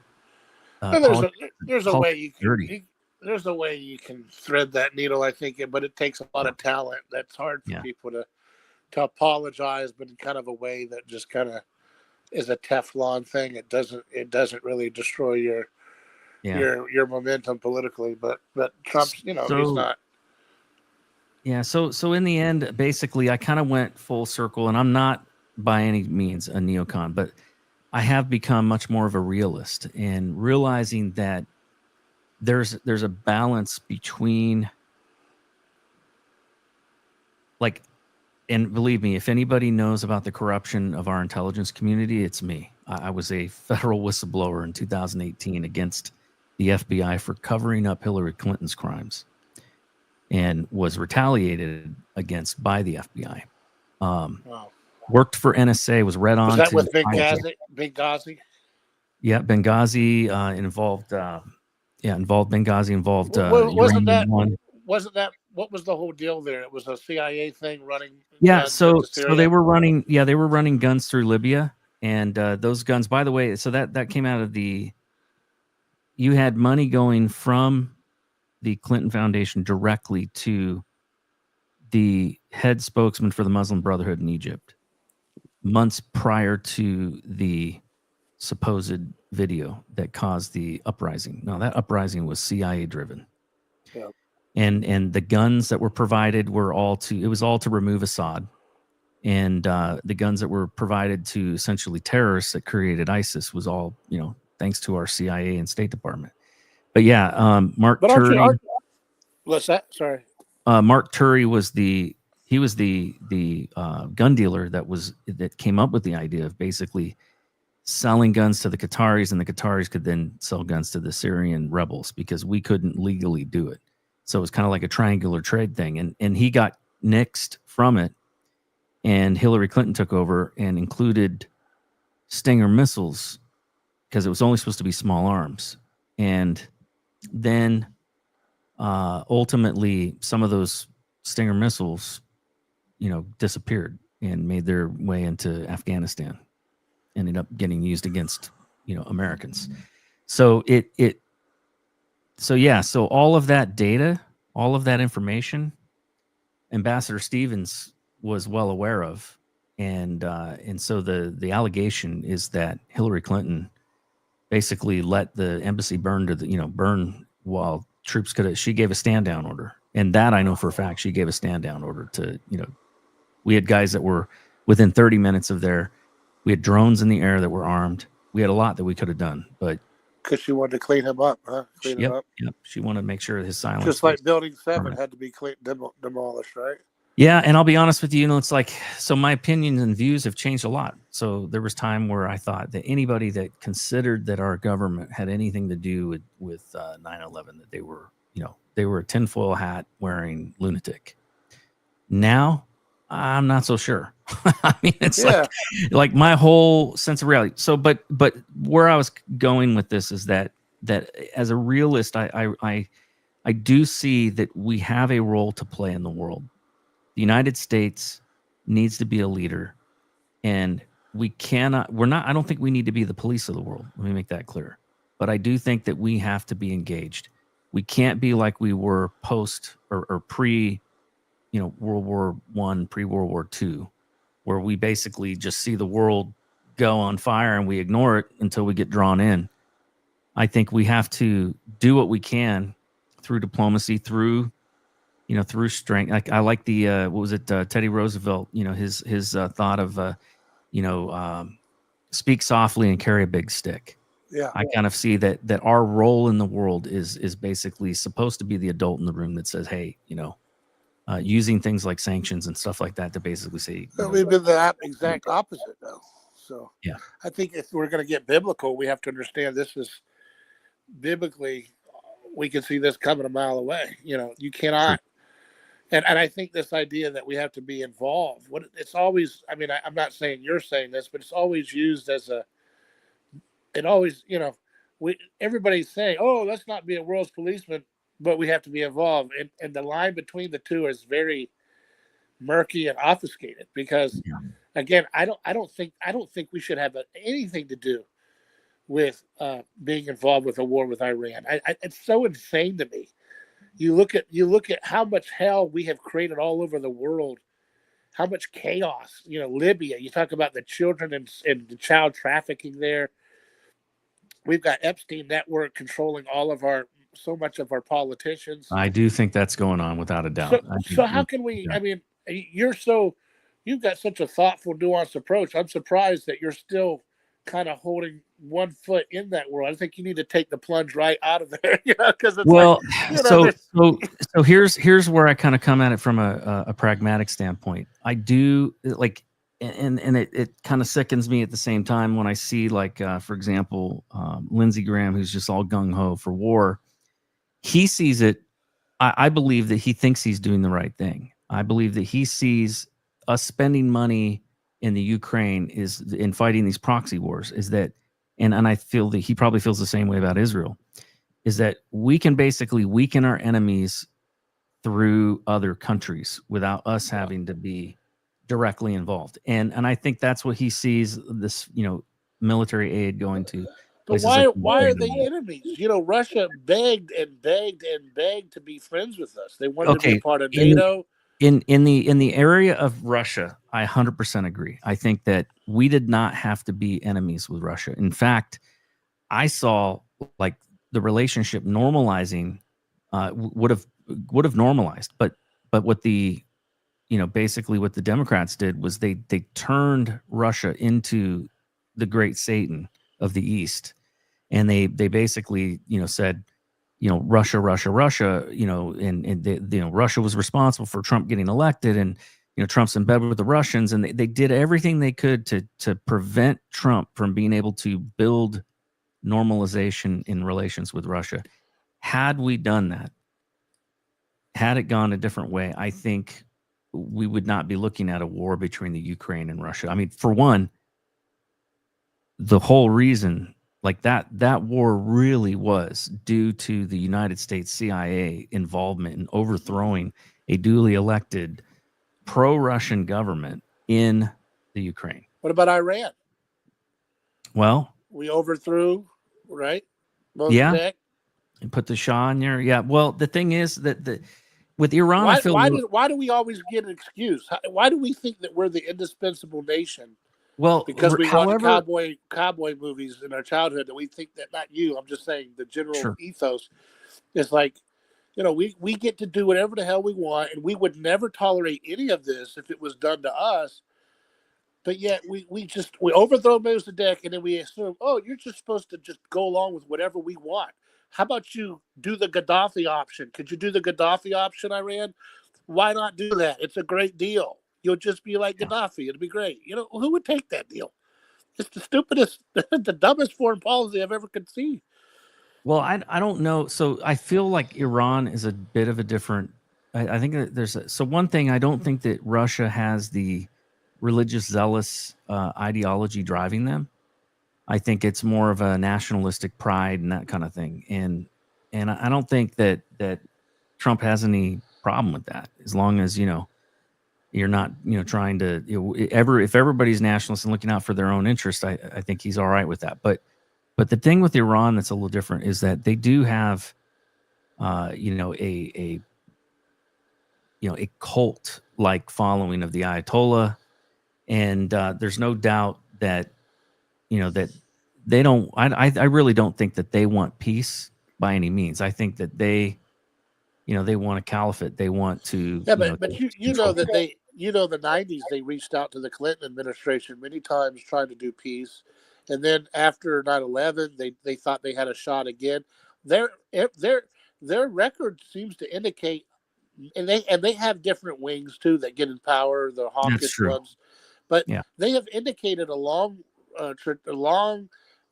Speaker 1: there's a way there's a way you can thread that needle, I think, but it takes a lot of talent. That's hard for people to apologize, but in kind of a way that just kind of is a Teflon thing. It doesn't really destroy your momentum politically, but Trump's, he's not.
Speaker 3: Yeah. So in the end, basically, I kind of went full circle, and I'm not by any means a neocon, but I have become much more of a realist, and realizing that there's a balance between, like, and believe me, if anybody knows about the corruption of our intelligence community, it's me. I was a federal whistleblower in 2018 against the FBI for covering up Hillary Clinton's crimes, and was retaliated against by the FBI.
Speaker 1: Wow.
Speaker 3: Worked for NSA, was read on.
Speaker 1: Was that
Speaker 3: to
Speaker 1: with Benghazi?
Speaker 3: Yeah, Benghazi involved. Involved Benghazi. Involved.
Speaker 1: Wasn't that? What was the whole deal there? It was a CIA thing running.
Speaker 3: Yeah, so they were running. Yeah, they were running guns through Libya, and those guns, by the way, so that came out of the you had money going from the Clinton Foundation directly to the head spokesman for the Muslim Brotherhood in Egypt months prior to the supposed video that caused the uprising. Now, that uprising was CIA driven.
Speaker 1: Yeah.
Speaker 3: And the guns that were provided were all to remove Assad. And the guns that were provided to essentially terrorists that created ISIS was all, thanks to our CIA and State Department. But yeah, Mark Turi.
Speaker 1: What's that? Sorry.
Speaker 3: Mark Turi was the gun dealer that came up with the idea of basically selling guns to the Qataris, and the Qataris could then sell guns to the Syrian rebels because we couldn't legally do it. So it was kind of like a triangular trade thing. And he got nixed from it, and Hillary Clinton took over and included Stinger missiles because it was only supposed to be small arms. And then ultimately some of those Stinger missiles, disappeared and made their way into Afghanistan. Ended up getting used against, Americans. So so all of that data, all of that information, Ambassador Stevens was well aware of. And so the allegation is that Hillary Clinton basically let the embassy burn while troops she gave a stand down order. And that I know for a fact, she gave a stand down order to, we had guys that were within 30 minutes of there. We had drones in the air that were armed. We had a lot that we could have done, but
Speaker 1: because she wanted to clean him up, huh?
Speaker 3: Him up. Yep. She wanted to make sure his silence.
Speaker 1: Just like Building 7 had to be demolished, right?
Speaker 3: Yeah, and I'll be honest with you, it's like, so my opinions and views have changed a lot. So there was time where I thought that anybody that considered that our government had anything to do with 9/11, that they were a tinfoil hat wearing lunatic. Now, I'm not so sure. I mean, it's like my whole sense of reality. So, but where I was going with this is that as a realist, I do see that we have a role to play in the world. The United States needs to be a leader, and I don't think we need to be the police of the world. Let me make that clear. But I do think that we have to be engaged. We can't be like we were post or pre, World War I, pre-World War II, where we basically just see the world go on fire and we ignore it until we get drawn in. I think we have to do what we can through diplomacy, through strength. Like I like the Teddy Roosevelt, his thought of speak softly and carry a big stick.
Speaker 1: Yeah.
Speaker 3: I kind of see that our role in the world is basically supposed to be the adult in the room that says, hey, using things like sanctions and stuff like that to basically say.
Speaker 1: We've been the exact opposite, though. So
Speaker 3: yeah,
Speaker 1: I think if we're going to get biblical, we have to understand this is biblically, we can see this coming a mile away. You cannot. Sure. And I think this idea that we have to be involved, it's always, I'm not saying you're saying this, but it's always used as everybody's saying, oh, let's not be a world's policeman, but we have to be involved. And the line between the two is very murky and obfuscated because, again, I don't think we should have anything to do with being involved with a war with Iran. It's so insane to me. You look at how much hell we have created all over the world, how much chaos. Libya. You talk about the children and the child trafficking there. We've got Epstein network controlling so much of our politicians.
Speaker 3: I do think that's going on without a doubt.
Speaker 1: So how can we? Yeah. You've got such a thoughtful, nuanced approach. I'm surprised that you're still kind of holding one foot in that world. I think you need to take the plunge right out of there, because so here's where I kind of come at it from a pragmatic standpoint. I do like, and it kind of sickens me at the same time when I see for example, Lindsey Graham, who's just all gung ho for war. He sees it. I believe that he thinks he's doing the right thing. I believe that he sees us spending money in the Ukraine is in fighting these proxy wars is that, and I feel that he probably feels the same way about Israel, is that we can basically weaken our enemies through other countries without us having to be directly involved. And I think that's what he sees this, military aid going to But why are they enemies? You know, Russia begged and begged and begged to be friends with us. They wanted to be a part of NATO.
Speaker 3: In the area of Russia, I 100% agree. I think that we did not have to be enemies with Russia. In fact, I saw like the relationship normalizing would have normalized, but what the basically what the Democrats did was they turned Russia into the great Satan of the East, and they basically said Russia, Russia, Russia, and Russia was responsible for Trump getting elected, and Trump's in bed with the Russians, and they did everything they could to prevent Trump from being able to build normalization in relations with Russia. Had we done that, had it gone a different way, I think we would not be looking at a war between the Ukraine and Russia. I mean, for one, the whole reason like that war really was due to the United States CIA involvement in overthrowing a duly elected pro-Russian government in the Ukraine.
Speaker 1: What about Iran?
Speaker 3: Well,
Speaker 1: we overthrew, right? Mossadegh.
Speaker 3: And put the Shah in there. Yeah. Well, the thing is that with Iran,
Speaker 1: why do we always get an excuse? Why do we think that we're the indispensable nation?
Speaker 3: Well,
Speaker 1: because we watch cowboy movies in our childhood, that we think that, not you, I'm just saying the general ethos is like, we get to do whatever the hell we want, and we would never tolerate any of this if it was done to us. But yet we overthrow Mossadegh, and then we assume, oh, you're just supposed to just go along with whatever we want. How about you do the Gaddafi option? Could you do the Gaddafi option, Iran? Why not do that? It's a great deal. You'll just be like Gaddafi. It'll be great. Who would take that deal? It's the stupidest, the dumbest foreign policy I've ever conceived.
Speaker 3: Well, I don't know. So I feel like Iran is a bit of a different. I think that so one thing, I don't think that Russia has the religious zealous ideology driving them. I think it's more of a nationalistic pride and that kind of thing. And I don't think that Trump has any problem with that, as long as, you're not, trying to, if everybody's nationalist and looking out for their own interest, I think he's all right with that. But the thing with Iran that's a little different is that they do have, a cult like following of the Ayatollah. And there's no doubt that, that they don't, I really don't think that they want peace by any means. I think that they want a caliphate. They want to.
Speaker 1: Yeah, but the 90s, they reached out to the Clinton administration many times trying to do peace. And then after 9/11, they thought they had a shot again. Their record seems to indicate, and they have different wings too that get in power, the hawkish ones. But they have indicated a long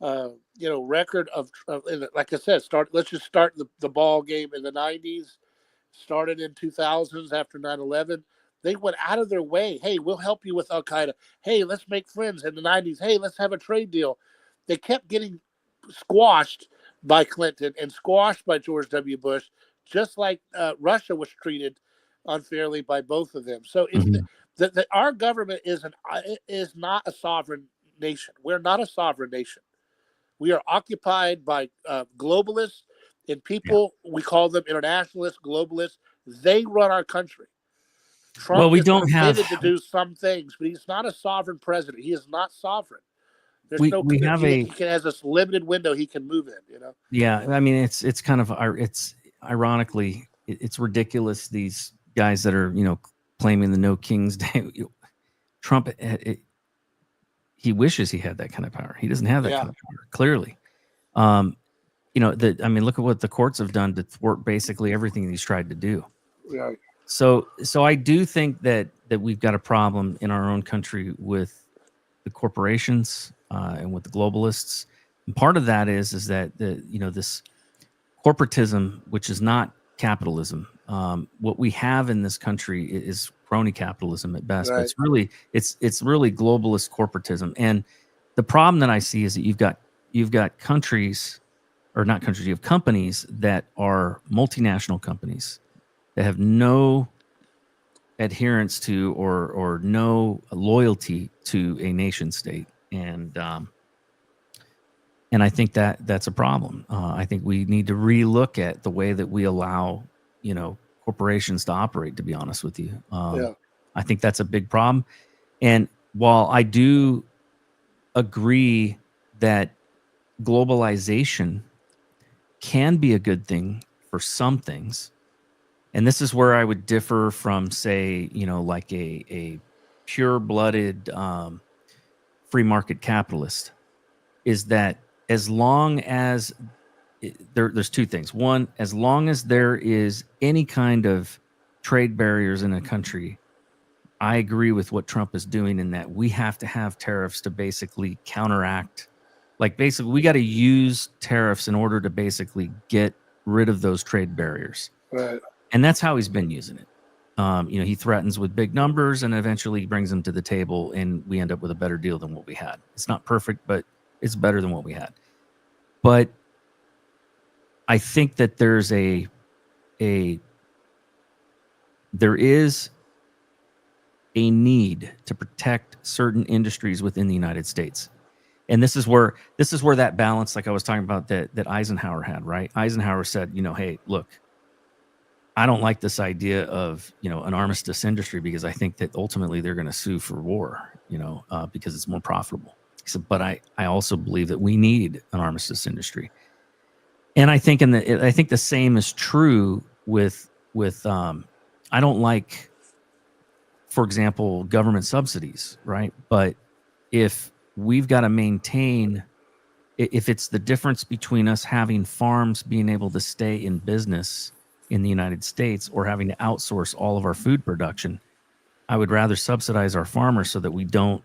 Speaker 1: record of, like I said, let's just start the ball game in the 90s, started in 2000s after 9/11. They went out of their way. Hey, we'll help you with Al Qaeda. Hey, let's make friends. In the 90s, hey, let's have a trade deal. They kept getting squashed by Clinton and squashed by George W. Bush, just like Russia was treated unfairly by both of them. So it's our government is not a sovereign nation. We're not a sovereign nation. We are occupied by globalists and people. We call them internationalists, globalists. They run our country. Trump is permitted to do some things, but he's not a sovereign president. He is not sovereign. There's he has this limited window he can move in.
Speaker 3: Yeah, I mean, it's kind of it's ironically it's ridiculous. These guys that are claiming the No King's Day. Trump, he wishes he had that kind of power. He doesn't have that kind of power. Clearly, look at what the courts have done to thwart basically everything he's tried to do.
Speaker 1: Right.
Speaker 3: So I do think that we've got a problem in our own country with the corporations and with the globalists. And part of that is that this corporatism, which is not capitalism. What we have in this country is crony capitalism at best. Right. But it's really globalist corporatism. And the problem that I see is that you've got countries, or not countries, you have companies that are multinational companies that have no adherence to or no loyalty to a nation state. And And I think that that's a problem. I think we need to relook at the way that we allow, corporations to operate, to be honest with you. I think that's a big problem. And while I do agree that globalization can be a good thing for some things, and this is where I would differ from, say, like a pure-blooded free market capitalist, is that as long as there's two things. One, as long as there is any kind of trade barriers in a country, I agree with what Trump is doing in that we have to have tariffs to basically counteract. Like, basically, we got to use tariffs in order to basically get rid of those trade barriers.
Speaker 1: Right.
Speaker 3: And that's how he's been using it. He threatens with big numbers and eventually brings them to the table, and we end up with a better deal than what we had. It's not perfect, but it's better than what we had. But I think that there is a need to protect certain industries within the United States. And this is where that balance, like I was talking about, that Eisenhower had, right? Eisenhower said, hey, look, I don't like this idea of, an armistice industry because I think that ultimately they're going to sue for war, because it's more profitable. He said, but I also believe that we need an armistice industry. And I think the same is true with I don't like, for example, government subsidies, right? But if we've got to maintain, if it's the difference between us having farms being able to stay in business in the United States or having to outsource all of our food production, I would rather subsidize our farmers so that we don't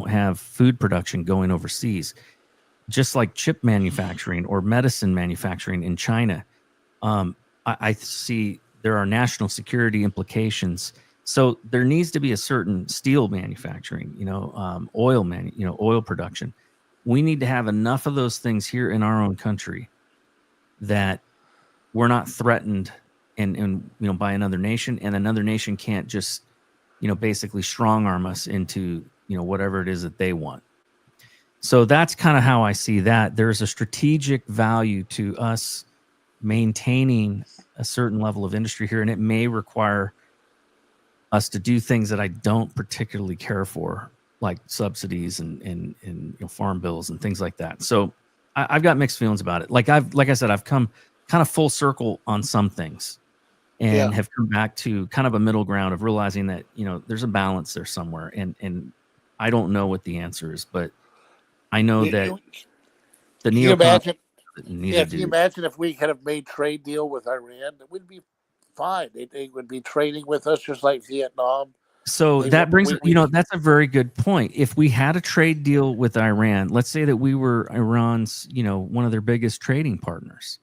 Speaker 3: have food production going overseas. Just like chip manufacturing or medicine manufacturing in China, I see there are national security implications. So there needs to be a certain steel manufacturing, oil production. We need to have enough of those things here in our own country that we're not threatened and by another nation, and another nation can't just basically strong arm us into whatever it is that they want. So that's kind of how I see that. There's a strategic value to us maintaining a certain level of industry here, and it may require us to do things that I don't particularly care for, like subsidies and farm bills and things like that. So I've got mixed feelings about it. Like I said, I've come kind of full circle on some things, and have come back to kind of a middle ground of realizing that there's a balance there somewhere, and I don't know what the answer is, but I know that the neocons.
Speaker 1: Can you imagine if we had have made trade deal with Iran? It would be fine. They would be trading with us just like Vietnam.
Speaker 3: So that brings that's a very good point. If we had a trade deal with Iran, let's say that we were Iran's, one of their biggest trading partners.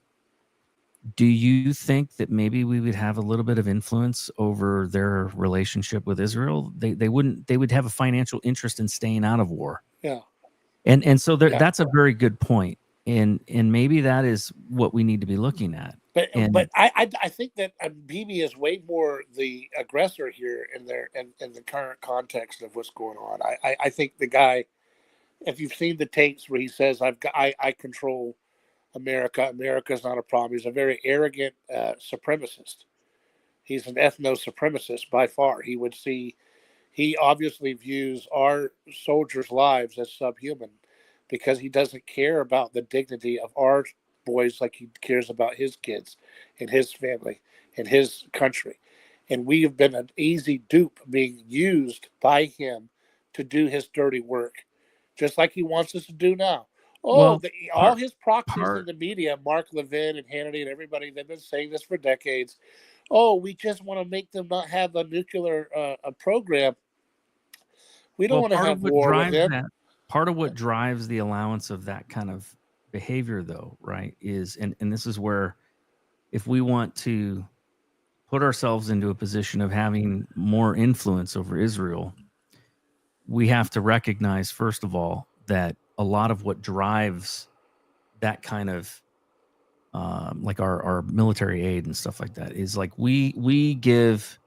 Speaker 3: Do you think that maybe we would have a little bit of influence over their relationship with Israel? They wouldn't. They would have a financial interest in staying out of war.
Speaker 1: Yeah.
Speaker 3: And so that's a very good point. And maybe that is what we need to be looking at.
Speaker 1: But I think that Bibi is way more the aggressor here in the current context of what's going on. I think the guy, if you've seen the tapes where he says I control America, America's not a problem. He's a very arrogant supremacist. He's an ethno-supremacist by far. He obviously views our soldiers' lives as subhuman because he doesn't care about the dignity of our boys like he cares about his kids and his family and his country. And we have been an easy dupe being used by him to do his dirty work, just like he wants us to do now. All his proxies in the media, Mark Levin and Hannity and everybody, they've been saying this for decades. Oh, we just want to make them not have a nuclear program. We don't want to have war with them.
Speaker 3: Part of what drives the allowance of that kind of behavior, though, right, is, and this is where, if we want to put ourselves into a position of having more influence over Israel, we have to recognize, first of all, that a lot of what drives that kind of like our military aid and stuff like that is like we give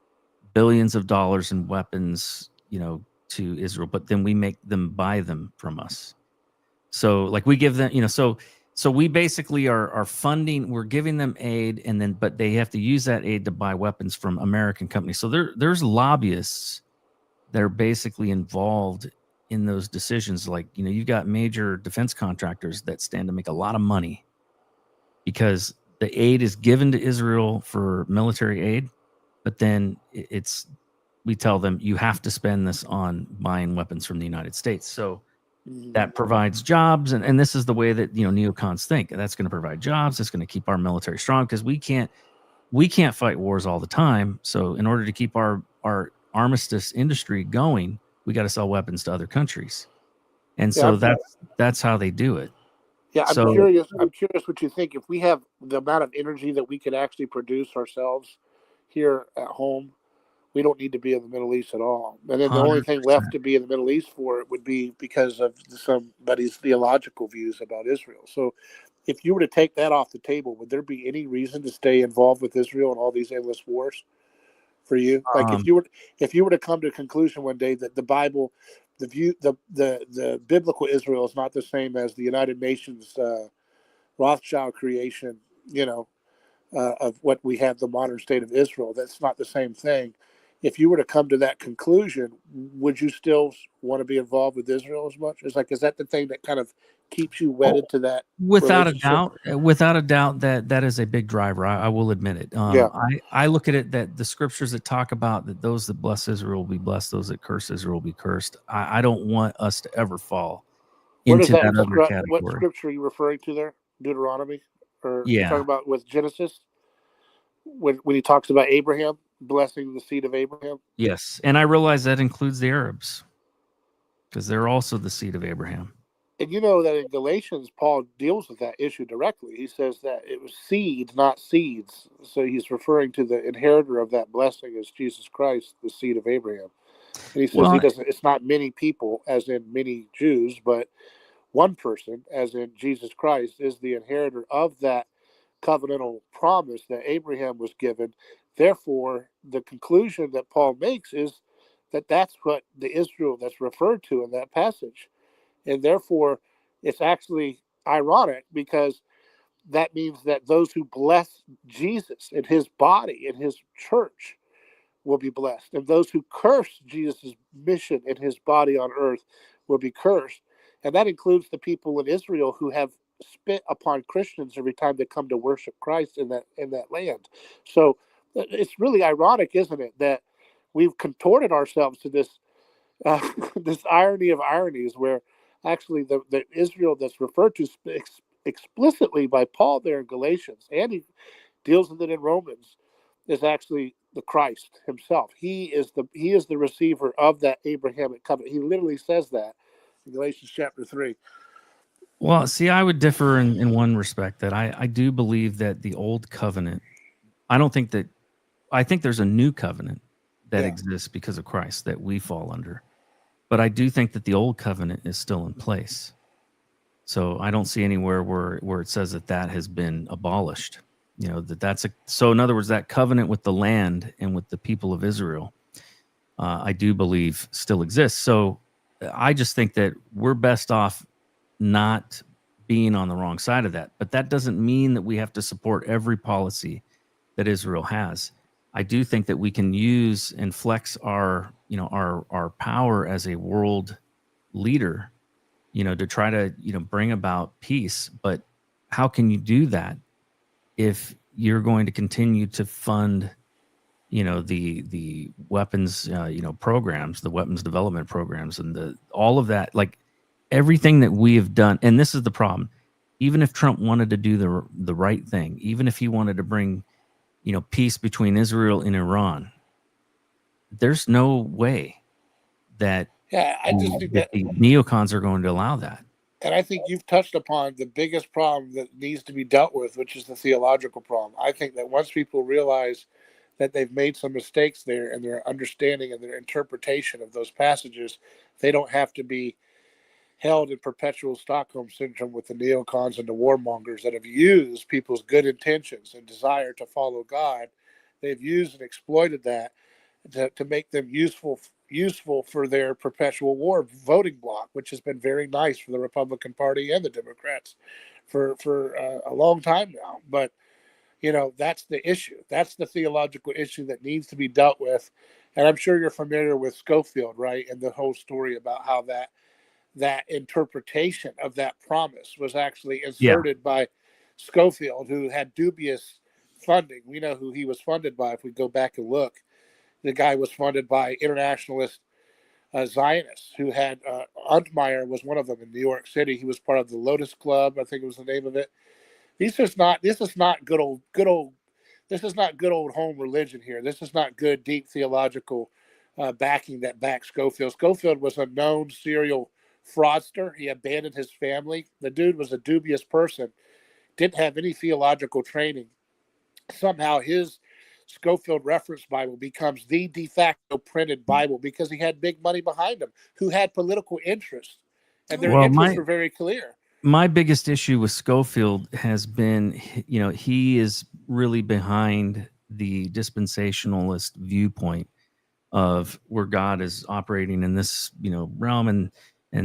Speaker 3: billions of dollars in weapons, to Israel, but then we make them buy them from us. So like we give them, so we basically are funding, we're giving them aid, and then but they have to use that aid to buy weapons from American companies. So there's lobbyists that are basically involved in those decisions. Like, you've got major defense contractors that stand to make a lot of money because the aid is given to Israel for military aid, but then we tell them you have to spend this on buying weapons from the United States. So that provides jobs, and this is the way that neocons think. That's going to provide jobs. It's going to keep our military strong because we can't fight wars all the time. So in order to keep our armistice industry going, we got to sell weapons to other countries, and so that's how they do it.
Speaker 1: Yeah, I'm
Speaker 3: So,
Speaker 1: curious. I'm curious what you think. If we have the amount of energy that we could actually produce ourselves here at home, we don't need to be in the Middle East at all. And then the only thing
Speaker 3: 100%.
Speaker 1: left to be in the Middle East for it would be because of somebody's theological views about Israel. So if you were to take that off the table, would there be any reason to stay involved with Israel and all these endless wars for you? Like if you were to come to a conclusion one day that the Bible, the biblical Israel is not the same as the United Nations Rothschild creation, of what we have, the modern state of Israel. That's not the same thing. If you were to come to that conclusion, would you still want to be involved with Israel as much? Is that the thing that kind of keeps you wedded to that?
Speaker 3: Without a doubt, that is a big driver. I will admit it. I look at it that the scriptures that talk about that those that bless Israel will be blessed, those that curse Israel will be cursed. I don't want us to ever fall into that other category.
Speaker 1: What scripture are you referring to there? Deuteronomy? Or
Speaker 3: yeah,
Speaker 1: you're talking about with Genesis? When he talks about Abraham blessing the seed of Abraham?
Speaker 3: Yes, and I realize that includes the Arabs because they're also the seed of Abraham.
Speaker 1: And you know that in Galatians, Paul deals with that issue directly. He says that it was seeds, not seeds. So he's referring to the inheritor of that blessing as Jesus Christ, the seed of Abraham. And he says it's not many people, as in many Jews, but one person, as in Jesus Christ, is the inheritor of that covenantal promise that Abraham was given. Therefore, the conclusion that Paul makes is that that's what the Israel that's referred to in that passage. And therefore, it's actually ironic because that means that those who bless Jesus and his body and his church will be blessed. And those who curse Jesus' mission and his body on earth will be cursed. And that includes the people in Israel who have spit upon Christians every time they come to worship Christ in that land. So it's really ironic, isn't it, that we've contorted ourselves to this this irony of ironies, where actually the Israel that's referred to explicitly by Paul there in Galatians, and he deals with it in Romans, is actually the Christ himself. He is the receiver of that Abrahamic covenant. He literally says that in Galatians chapter 3.
Speaker 3: Well, see, I would differ in one respect that I do believe that the old covenant, I think there's a new covenant that exists because of Christ that we fall under. But I do think that the old covenant is still in place. So I don't see anywhere where it says that has been abolished. So in other words, that covenant with the land and with the people of Israel, I do believe still exists. So I just think that we're best off not being on the wrong side of that. But that doesn't mean that we have to support every policy that Israel has. I do think that we can use and flex our power as a world leader, to try to, bring about peace. But how can you do that if you're going to continue to fund, the weapons, programs, the weapons development programs, and all of that, like everything that we have done? And this is the problem. Even if Trump wanted to do the right thing, even if he wanted to bring, peace between Israel and Iran, there's no way that
Speaker 1: I just think that
Speaker 3: the neocons are going to allow that.
Speaker 1: And I think you've touched upon the biggest problem that needs to be dealt with, which is the theological problem. I think that once people realize that they've made some mistakes there in their understanding and their interpretation of those passages, they don't have to be held in perpetual Stockholm syndrome with the neocons and the warmongers that have used people's good intentions and desire to follow God. They've used and exploited that to make them useful useful for their perpetual war voting bloc, which has been very nice for the Republican Party and the Democrats for a long time now. But that's the issue. That's the theological issue that needs to be dealt with. And I'm sure you're familiar with Schofield, right? And the whole story about how that interpretation of that promise was actually inserted by Schofield, who had dubious funding. We know who he was funded by if we go back and look. The guy was funded by internationalist Zionists who had Untmeyer was one of them in New York City. He was part of the Lotus Club, I think it was the name of it. This is not good old this is not good old home religion here. This is not good deep theological backing that backs Schofield. Schofield was a known serial fraudster. He abandoned his family. The dude was a dubious person, didn't have any theological training. Somehow his Schofield Reference Bible becomes the de facto printed Bible because he had big money behind him who had political interests, and their interests were very clear.
Speaker 3: My biggest issue with Schofield has been, he is really behind the dispensationalist viewpoint of where God is operating in this, realm, and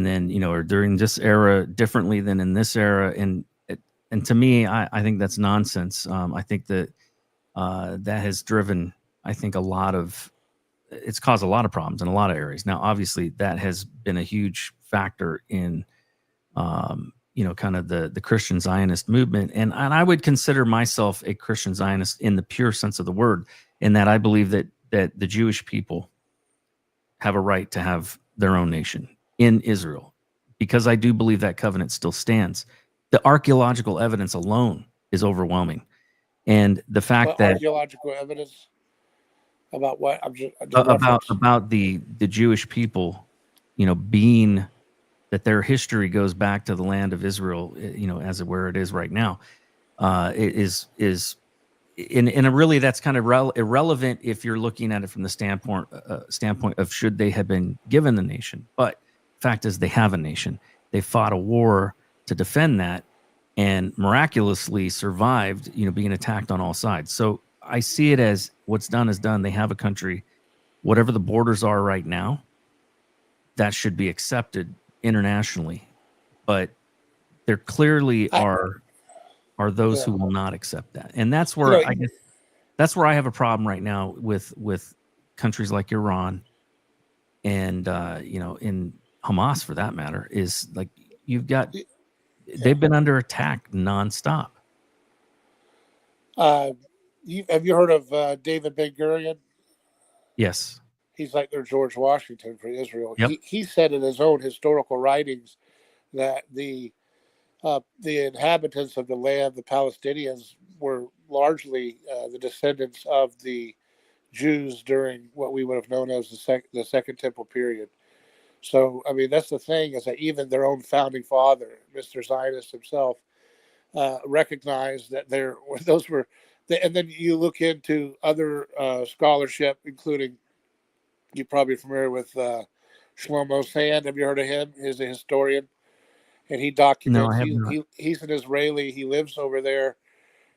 Speaker 3: then, or during this era differently than in this era. And to me, I think that's nonsense. I think that that has driven, it's caused a lot of problems in a lot of areas. Now, obviously, that has been a huge factor in, kind of the Christian Zionist movement. And I would consider myself a Christian Zionist in the pure sense of the word, in that I believe that the Jewish people have a right to have their own nation in Israel, because I do believe that covenant still stands. The archaeological evidence alone is overwhelming. And the fact that
Speaker 1: archaeological evidence about what
Speaker 3: about the Jewish people, being that their history goes back to the land of Israel, as where it is right now, is really that's kind of irrelevant if you're looking at it from the standpoint of should they have been given the nation. But fact is, they have a nation. They fought a war to defend that, and miraculously survived, being attacked on all sides. So I see it as what's done is done. They have a country. Whatever the borders are right now, that should be accepted internationally. But there clearly are those who will not accept that. And that's where that's where I have a problem right now with countries like Iran and in Hamas, for that matter, is like they've been under attack nonstop.
Speaker 1: Have you heard of David Ben-Gurion?
Speaker 3: Yes.
Speaker 1: He's like their George Washington for Israel.
Speaker 3: Yep.
Speaker 1: He said in his own historical writings that the inhabitants of the land, the Palestinians, were largely the descendants of the Jews during what we would have known as the Second Temple period. So, I mean, that's the thing, is that even their own founding father, Mr. Zionist himself, recognized that those were. And then you look into other scholarship, including, you're probably familiar with Shlomo Sand. Have you heard of him? He's a historian, and he documents.
Speaker 3: No, I have not.
Speaker 1: He's an Israeli. He lives over there,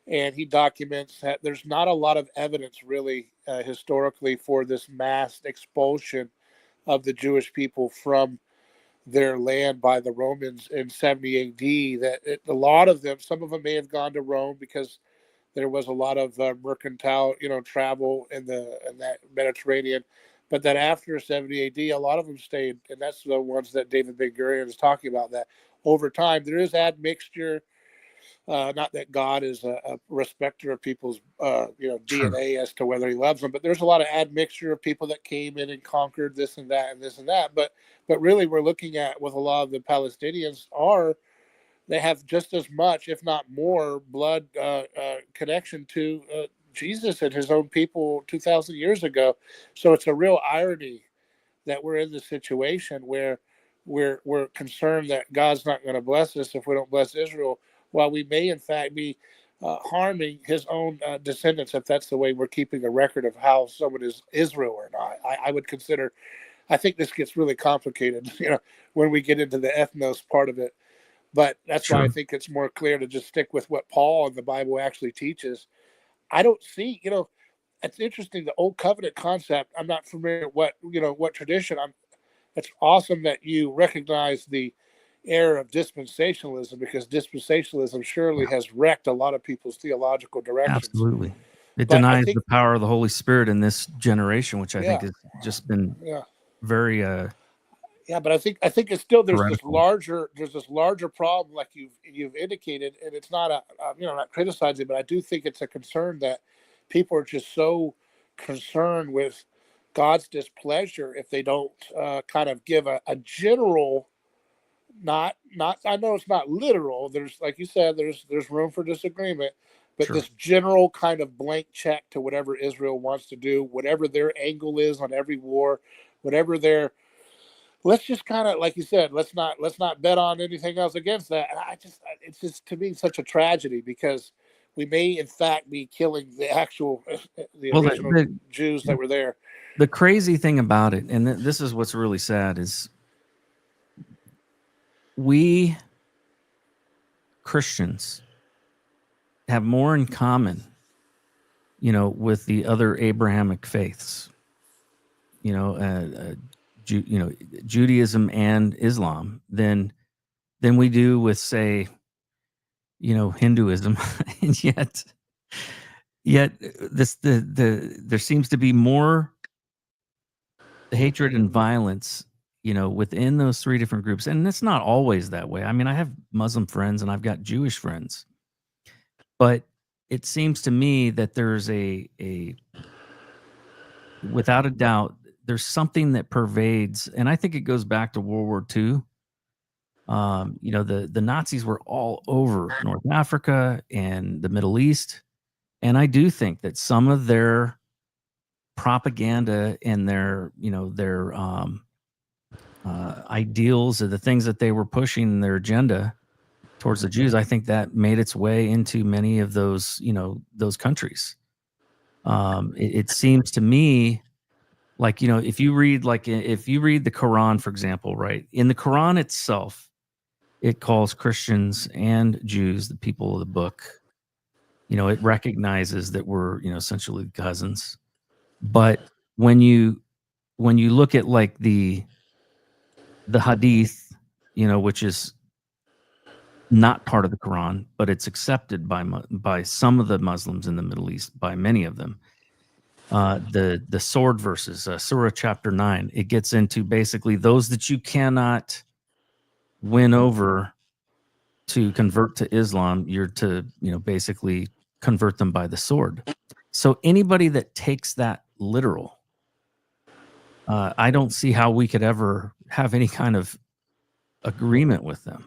Speaker 1: and he documents that there's not a lot of evidence, really, historically, for this mass expulsion of the Jewish people from their land by the Romans in 70 AD. A lot of them, some of them may have gone to Rome because there was a lot of mercantile, travel in that Mediterranean. But that after 70 AD, a lot of them stayed, and that's the ones that David Ben-Gurion is talking about. That over time there is admixture. Not that God is a respecter of people's DNA as to whether He loves them, but there's a lot of admixture of people that came in and conquered this and that and this and that. But really, we're looking at with a lot of the Palestinians they have just as much, if not more, blood connection to Jesus and His own people 2,000 years ago. So it's a real irony that we're in this situation where we're concerned that God's not going to bless us if we don't bless Israel, while we may in fact be harming His own descendants, if that's the way we're keeping a record of how someone is Israel or not. I would consider. I think this gets really complicated, when we get into the ethnos part of it. But that's why I think it's more clear to just stick with what Paul and the Bible actually teaches. I don't see, it's interesting. The old covenant concept. I'm not familiar what tradition. It's awesome that you recognize the era of dispensationalism, because dispensationalism surely has wrecked a lot of people's theological directions.
Speaker 3: Absolutely. It
Speaker 1: But I
Speaker 3: denies
Speaker 1: think,
Speaker 3: the power of the Holy Spirit in this generation, which I think
Speaker 1: yeah,
Speaker 3: has just been
Speaker 1: yeah,
Speaker 3: very
Speaker 1: yeah. But I think it's still there's this
Speaker 3: heretical.
Speaker 1: larger problem, like you've indicated, and it's not not criticizing, but I do think it's a concern that people are just so concerned with God's displeasure if they don't kind of give a general, not I know it's not literal. There's, like you said, there's room for disagreement, but
Speaker 3: Sure.
Speaker 1: this general kind of blank check to whatever Israel wants to do, whatever their angle is on every war, whatever their, let's just kind of, like you said, let's not bet on anything else against that. And it's just, to me, such a tragedy, because we may in fact be killing the actual the
Speaker 3: Well,
Speaker 1: original Jews that were there.
Speaker 3: The crazy thing about it, and this is what's really sad, is we Christians have more in common, with the other Abrahamic faiths, Judaism and Islam, than we do with, say, Hinduism. And yet there seems to be more hatred and violence, within those three different groups. And it's not always that way. I mean, I have Muslim friends and I've got Jewish friends, but it seems to me that there's without a doubt, there's something that pervades, and I think it goes back to World War II. The Nazis were all over North Africa and the Middle East. And I do think that some of their propaganda and their ideals, or the things that they were pushing in their agenda towards the Jews, I think that made its way into many of those countries. It seems to me like, if you read the Quran, for example, right? In the Quran itself, it calls Christians and Jews the people of the book. It recognizes that we're, essentially cousins. But when you look at like the Hadith, which is not part of the Quran, but it's accepted by some of the Muslims in the Middle East, by many of them. The sword verses, Surah chapter 9, it gets into basically those that you cannot win over to convert to Islam. You're to, basically convert them by the sword. So anybody that takes that literal, I don't see how we could ever have any kind of agreement with them,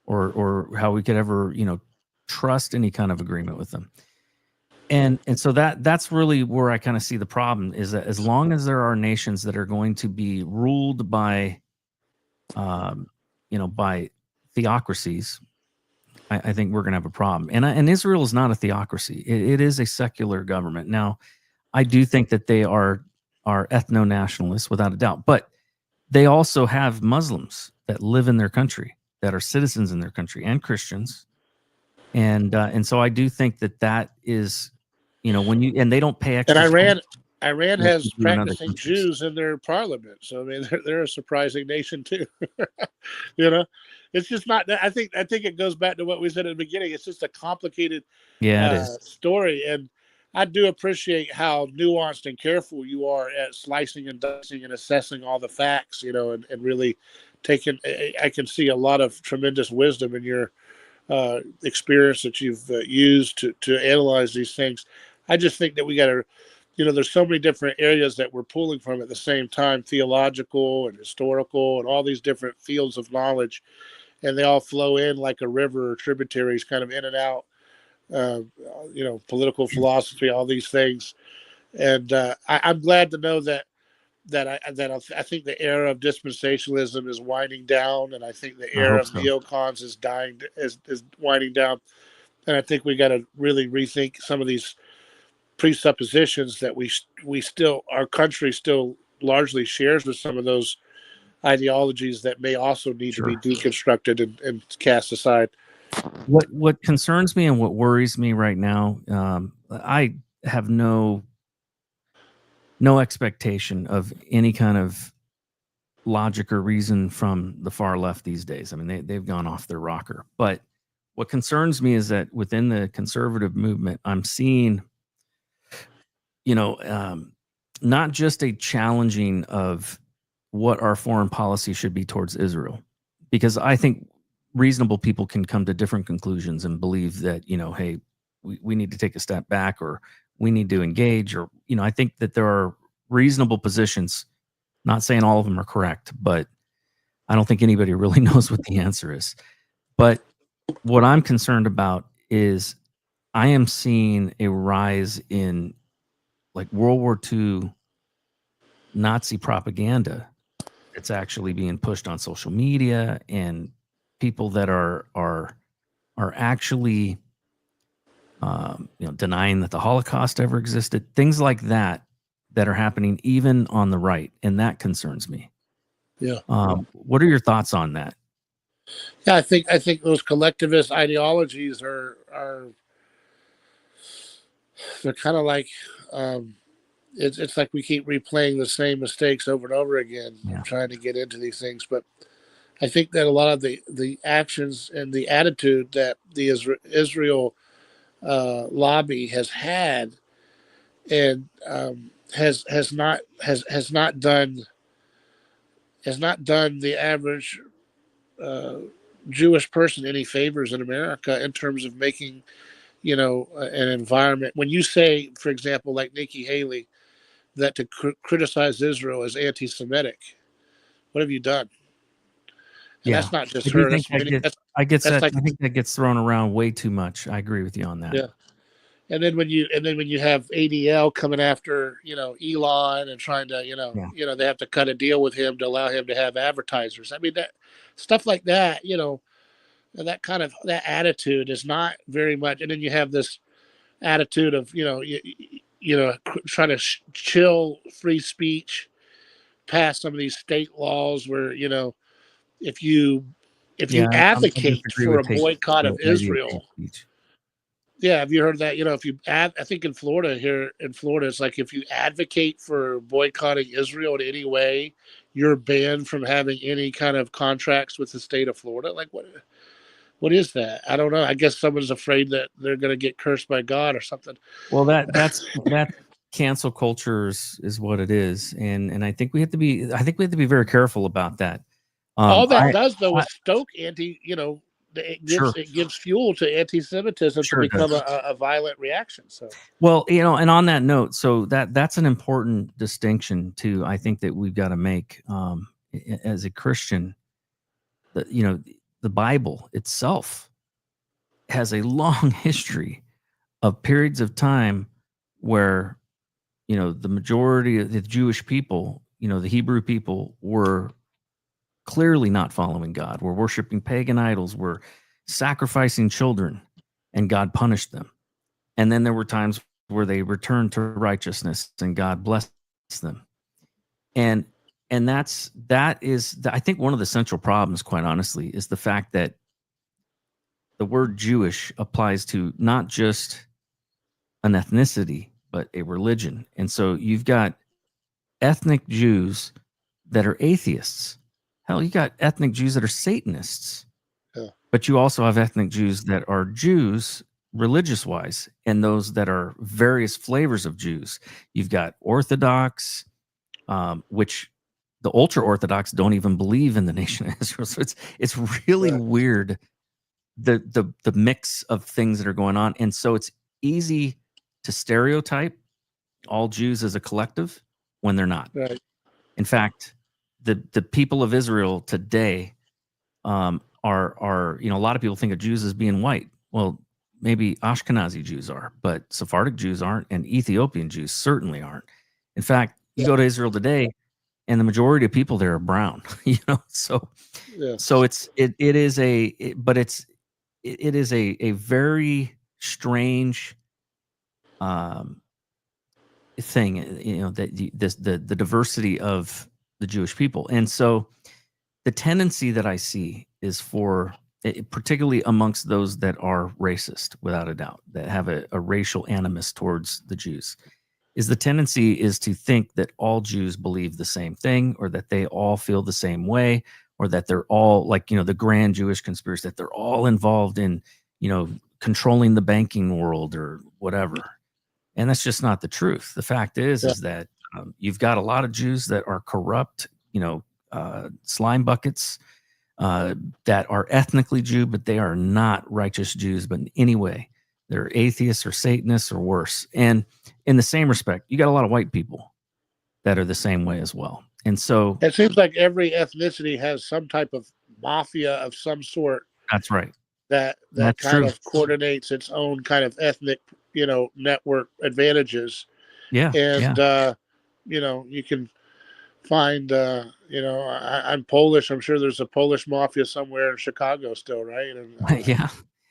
Speaker 3: or how we could ever, trust any kind of agreement with them. And so that's really where I kind of see the problem, is that as long as there are nations that are going to be ruled by, by theocracies, I think we're going to have a problem. And Israel is not a theocracy. It is a secular government. Now, I do think that they are ethno-nationalists without a doubt, but they also have Muslims that live in their country, that are citizens in their country, and Christians. And so I do think that is, and they don't pay extra.
Speaker 1: And Iran has practicing Jews in their parliament. So I mean, they're a surprising nation too. It's just not. I think it goes back to what we said at the beginning. It's just a complicated story, and I do appreciate how nuanced and careful you are at slicing and dicing and assessing all the facts. And really taking. I can see a lot of tremendous wisdom in your experience that you've used to analyze these things. I just think that we got to, there's so many different areas that we're pulling from at the same time, theological and historical and all these different fields of knowledge, and they all flow in like a river or tributaries, kind of in and out, political philosophy, all these things. And I'm glad to know that I think the era of dispensationalism is winding down, and I think the era of neocons is winding down. And I think we got to really rethink some of these presuppositions that we still, our country still largely shares with some of those ideologies that may also need to be deconstructed and cast aside.
Speaker 3: What concerns me and what worries me right now, I have no no expectation of any kind of logic or reason from the far left these days. I mean, they've gone off their rocker. But what concerns me is that within the conservative movement, I'm seeing, not just a challenging of what our foreign policy should be towards Israel, because I think reasonable people can come to different conclusions and believe that, hey, we need to take a step back, or we need to engage, or, I think that there are reasonable positions. Not saying all of them are correct, but I don't think anybody really knows what the answer is. But what I'm concerned about is I am seeing a rise in like World War II Nazi propaganda that's actually being pushed on social media, and people that are actually denying that the Holocaust ever existed, things like that are happening even on the right, and that concerns me.
Speaker 1: Yeah.
Speaker 3: What are your thoughts on that?
Speaker 1: Yeah, I think those collectivist ideologies are they're kind of like it's like we keep replaying the same mistakes over and over again, trying to get into these things. But I think that a lot of the actions and the attitude that the Israel lobby has had and has not done the average Jewish person any favors in America in terms of making an environment. When you say, for example, like Nikki Haley, that to criticize Israel is anti-Semitic, what have you done? And that's not just her.
Speaker 3: I think that gets thrown around way too much. I agree with you on that.
Speaker 1: Yeah. And then when you have ADL coming after Elon and trying to they have to cut a deal with him to allow him to have advertisers. I mean, that stuff like that, that kind of that attitude is not very much. And then you have this attitude of trying to chill free speech, pass some of these state laws where if you advocate for a boycott of Israel. Yeah, have you heard that? If you I think in Florida, it's like if you advocate for boycotting Israel in any way, you're banned from having any kind of contracts with the state of Florida. Like what is that? I don't know. I guess someone's afraid that they're going to get cursed by God or something.
Speaker 3: Well, that's cancel culture is what it is, and I think we have to be very careful about that.
Speaker 1: All that does though is stoke it gives fuel to anti-Semitism to become a violent reaction. So,
Speaker 3: well, and on that note, so that's an important distinction too. I think that we've got to make as a Christian. That the Bible itself has a long history of periods of time where the majority of the Jewish people, the Hebrew people, were clearly not following God. We're worshiping pagan idols. We're sacrificing children, and God punished them. And then there were times where they returned to righteousness, and God blessed them. And that is, I think, one of the central problems, quite honestly, is the fact that the word Jewish applies to not just an ethnicity, but a religion. And so you've got ethnic Jews that are atheists. Hell, you got ethnic Jews that are Satanists.
Speaker 1: Yeah.
Speaker 3: But you also have ethnic Jews that are Jews religious-wise, and those that are various flavors of Jews. You've got Orthodox, which the ultra-Orthodox don't even believe in the nation of Israel. So it's really weird, the mix of things that are going on. And so it's easy to stereotype all Jews as a collective when they're not.
Speaker 1: Right.
Speaker 3: In fact, the people of Israel today are a lot of people think of Jews as being white. Well, maybe Ashkenazi Jews are, but Sephardic Jews aren't, and Ethiopian Jews certainly aren't. In fact, you go to Israel today, and the majority of people there are brown. So it is a very strange thing, that the diversity of the Jewish people. And so the tendency that I see is for, particularly amongst those that are racist, without a doubt, that have a racial animus towards the Jews, is the tendency is to think that all Jews believe the same thing, or that they all feel the same way, or that they're all like, the grand Jewish conspiracy, that they're all involved in, controlling the banking world or whatever. And that's just not the truth. The fact is that you've got a lot of Jews that are corrupt, slime buckets that are ethnically Jew, but they are not righteous Jews, but in any way. They're atheists or Satanists or worse. And in the same respect, you got a lot of white people that are the same way as well. And so
Speaker 1: it seems like every ethnicity has some type of mafia of some sort.
Speaker 3: That's right.
Speaker 1: That
Speaker 3: That's
Speaker 1: kind
Speaker 3: true.
Speaker 1: of coordinates its own kind of ethnic, network advantages.
Speaker 3: Yeah.
Speaker 1: And, you can find, I'm Polish. I'm sure there's a Polish mafia somewhere in Chicago still, right? And,
Speaker 3: yeah.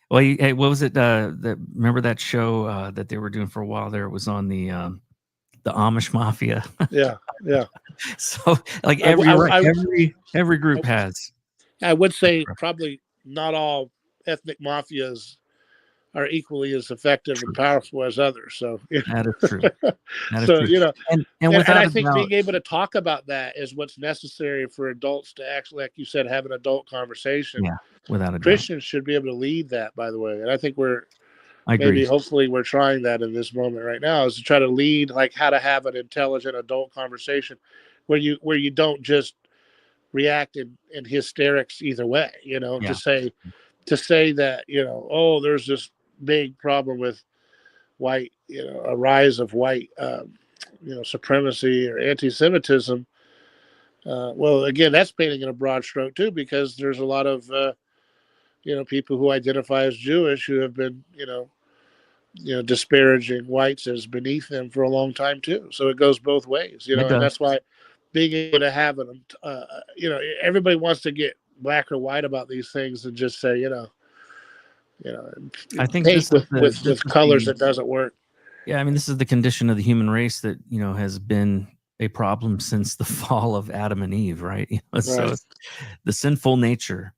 Speaker 3: Well, hey, what was it? Remember that show that they were doing for a while there? It was on the Amish Mafia.
Speaker 1: Yeah.
Speaker 3: So, like every group has.
Speaker 1: I would say probably not all ethnic mafias are equally as effective and powerful as others. So
Speaker 3: that is true. That is
Speaker 1: so
Speaker 3: true. And
Speaker 1: I think being able to talk about that is what's necessary for adults to actually, like you said, have an adult conversation.
Speaker 3: Yeah, without a doubt.
Speaker 1: Christians should be able to lead that, by the way. And I think
Speaker 3: I agree.
Speaker 1: hopefully we're trying that in this moment right now, is to try to lead, like, how to have an intelligent adult conversation where you don't just react in hysterics either way, to say that, there's this big problem with white, a rise of white, supremacy or anti-Semitism. Well, again, that's painting in a broad stroke too, because there's a lot of, people who identify as Jewish who have been, disparaging whites as beneath them for a long time too. So it goes both ways, and that's why being able to have an, everybody wants to get black or white about these things and just say,
Speaker 3: I think
Speaker 1: paint with colors that doesn't work.
Speaker 3: Yeah, I mean, this is the condition of the human race that has been a problem since the fall of Adam and Eve, right? So the sinful nature.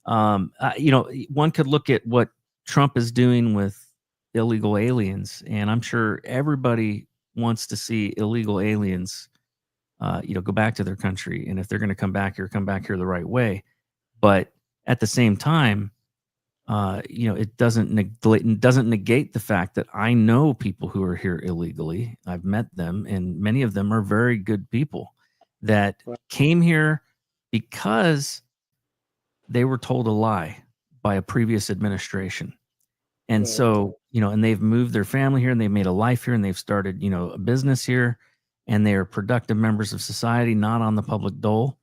Speaker 3: One could look at what Trump is doing with illegal aliens, and I'm sure everybody wants to see illegal aliens, go back to their country, and if they're going to come back here the right way. But at the same time, it doesn't negate the fact that I know people who are here illegally. I've met them, and many of them are very good people that came here because they were told a lie by a previous administration. And so, and they've moved their family here, and they've made a life here, and they've started, a business here, and they are productive members of society, not on the public dole.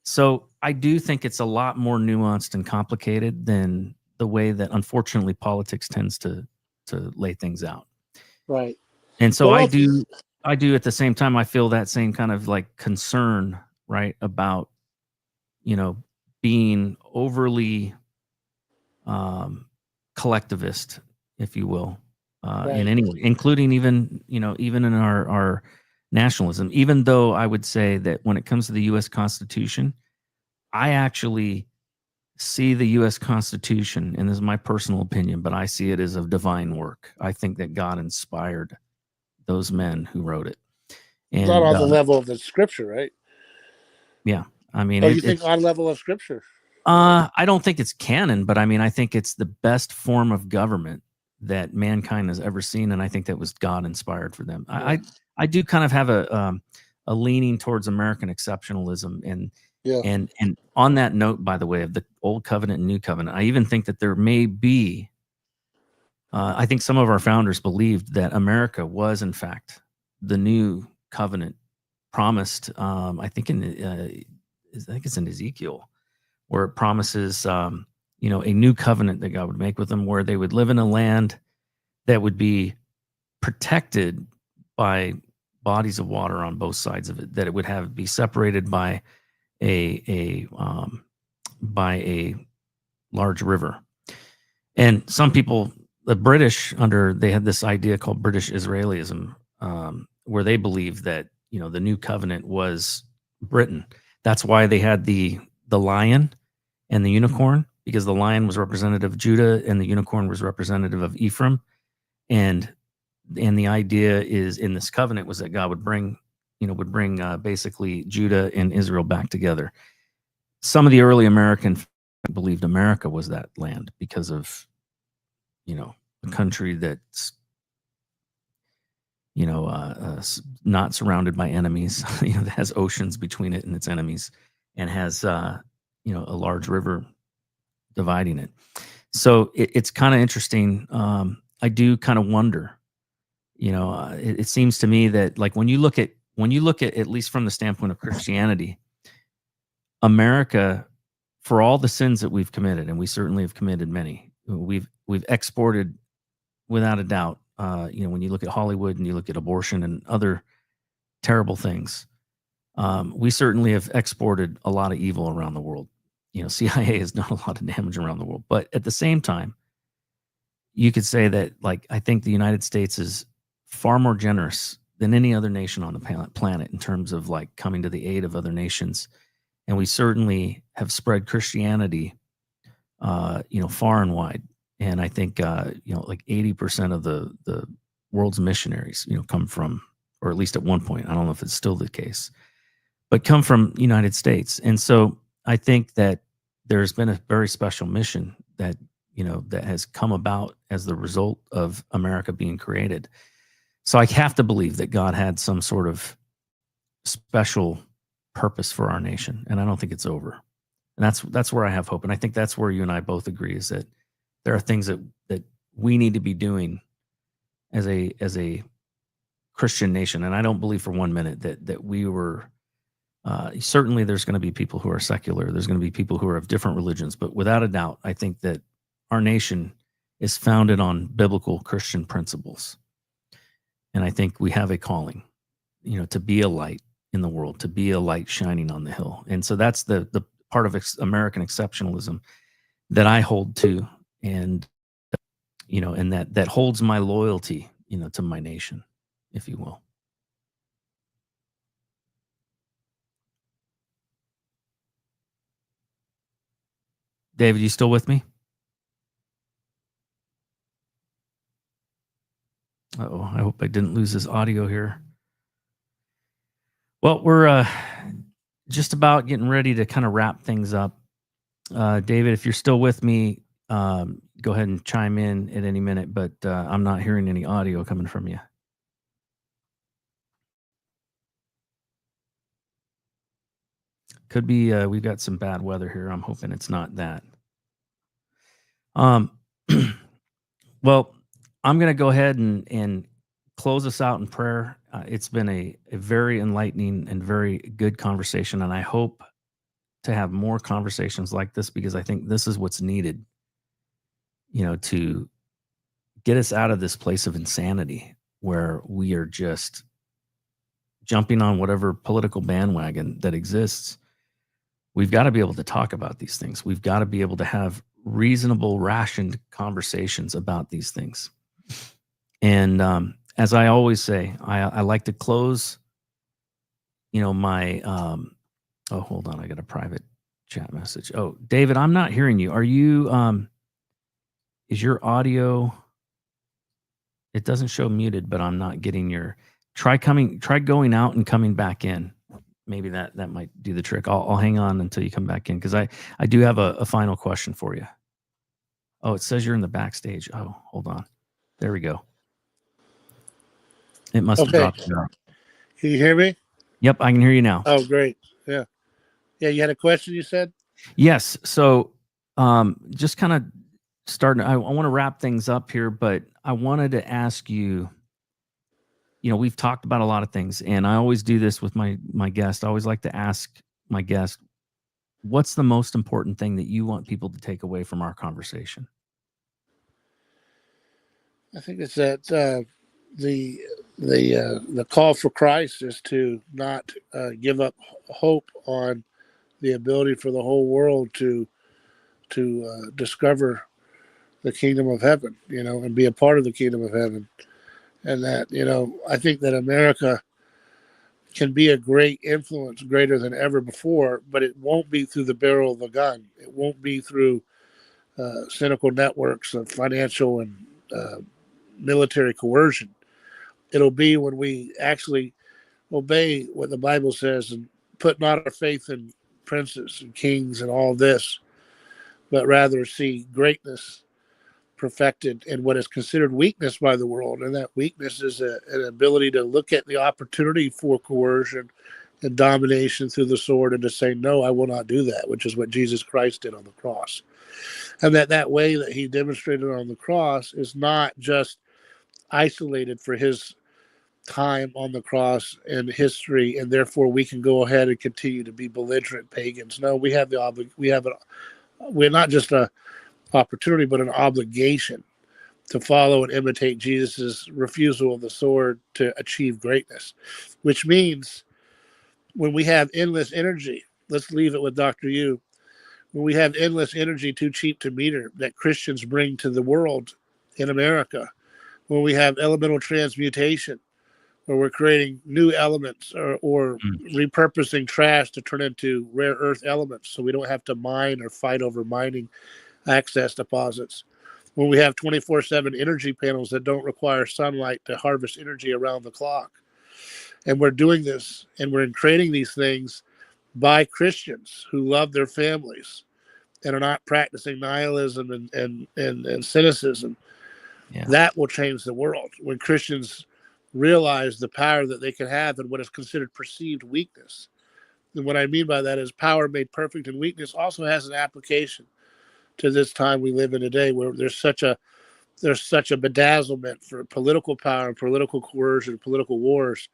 Speaker 3: So I do think it's a lot more nuanced and complicated than the way that, unfortunately, politics tends to lay things out.
Speaker 1: Right.
Speaker 3: And so I do at the same time, I feel that same kind of like concern, right, about, being overly collectivist, if you will, in any way, including even in our nationalism. Even though I would say that when it comes to the U.S. Constitution, I actually see the U.S. Constitution, and this is my personal opinion, but I see it as a divine work. I think that God inspired those men who wrote it. And,
Speaker 1: not on the level of the scripture, right?
Speaker 3: Yeah. I mean,
Speaker 1: you think on level of scripture?
Speaker 3: I don't think it's canon, but I mean, I think it's the best form of government that mankind has ever seen, and I think that was God inspired for them. Yeah. I do kind of have a leaning towards American exceptionalism, and on that note, by the way, of the Old Covenant and New Covenant, I even think that there may be. I think some of our founders believed that America was, in fact, the new covenant promised. I think it's in Ezekiel, where it promises, a new covenant that God would make with them, where they would live in a land that would be protected by bodies of water on both sides of it, that it would be separated by a large river. And some people, the British, they had this idea called British Israelism, where they believed that, the new covenant was Britain. That's why they had the lion and the unicorn, because the lion was representative of Judah and the unicorn was representative of Ephraim. And and the idea is in this covenant was that God would bring basically Judah and Israel back together. Some of the early Americans believed America was that land because of, a country that's, not surrounded by enemies, that has oceans between it and its enemies, and has, a large river dividing it. So it's kind of interesting. I do kind of wonder, it seems to me that like when you look at least from the standpoint of Christianity, America, for all the sins that we've committed, and we certainly have committed many, we've exported without a doubt. When you look at Hollywood and you look at abortion and other terrible things, we certainly have exported a lot of evil around the world. CIA has done a lot of damage around the world, but at the same time, you could say that, like, I think the United States is far more generous than any other nation on the planet in terms of like coming to the aid of other nations. And we certainly have spread Christianity, far and wide. And I think, like 80% of the world's missionaries, come from, or at least at one point, I don't know if it's still the case, but come from United States. And so I think that there's been a very special mission that, that has come about as the result of America being created. So I have to believe that God had some sort of special purpose for our nation, and I don't think it's over. And that's where I have hope, and I think that's where you and I both agree, is that there are things that we need to be doing as a Christian nation. And I don't believe for 1 minute that we were. Certainly, there's going to be people who are secular. There's going to be people who are of different religions, but without a doubt, I think that our nation is founded on biblical Christian principles. And I think we have a calling, to be a light in the world, to be a light shining on the hill. And so that's the part of American exceptionalism that I hold to, and, and that holds my loyalty, to my nation, if you will. David, you still with me? Uh-oh, I hope I didn't lose his audio here. Well, we're just about getting ready to kind of wrap things up. David, if you're still with me, go ahead and chime in at any minute, but I'm not hearing any audio coming from you. Could be we've got some bad weather here. I'm hoping it's not that. Well, I'm going to go ahead and close us out in prayer. It's been a very enlightening and very good conversation, and I hope to have more conversations like this, because I think this is what's needed, to get us out of this place of insanity where we are just jumping on whatever political bandwagon that exists. We've got to be able to talk about these things. We've got to be able to have reasonable, rationed conversations about these things. And as I always say, I like to close, my, oh, hold on. I got a private chat message. Oh, David, I'm not hearing you. Are you, is your audio, it doesn't show muted, but I'm not getting your, try going out and coming back in. Maybe that might do the trick. I'll hang on until you come back in, because I do have a final question for you. Oh, it says you're in the backstage. Oh, hold on. There we go. It must have dropped out.
Speaker 1: Can you hear me?
Speaker 3: Yep, I can hear you now.
Speaker 1: Oh, great. Yeah. Yeah, you had a question, you said?
Speaker 3: Yes. So just kind of starting, I want to wrap things up here, but I wanted to ask you, we've talked about a lot of things, and I always do this with my guest. I always like to ask my guest, what's the most important thing that you want people to take away from our conversation?
Speaker 1: I think it's that the call for Christ is to not give up hope on the ability for the whole world to discover the kingdom of heaven, and be a part of the kingdom of heaven. And that, I think that America can be a great influence, greater than ever before, but it won't be through the barrel of a gun. It won't be through cynical networks of financial and military coercion. It'll be when we actually obey what the Bible says and put not our faith in princes and kings and all this, but rather see greatness perfected in what is considered weakness by the world. And that weakness is an ability to look at the opportunity for coercion and domination through the sword and to say, no, I will not do that, which is what Jesus Christ did on the cross. And that way that he demonstrated on the cross is not just isolated for his time on the cross and history, and therefore we can go ahead and continue to be belligerent pagans. No, we have we're not just a opportunity, but an obligation to follow and imitate Jesus's refusal of the sword to achieve greatness, which means when we have endless energy, let's leave it with Dr. Yu. When we have endless energy too cheap to meter that Christians bring to the world in America, when we have elemental transmutation, where we're creating new elements or repurposing trash to turn into rare earth elements so we don't have to mine or fight over mining access deposits. When we have 24/7 energy panels that don't require sunlight to harvest energy around the clock. And we're doing this and we're creating these things by Christians who love their families and are not practicing nihilism and cynicism.
Speaker 3: Yeah.
Speaker 1: That will change the world when Christians realize the power that they can have in what is considered perceived weakness. And what I mean by that is power made perfect in weakness also has an application to this time we live in today, where there's such a bedazzlement for political power and political coercion, political wars.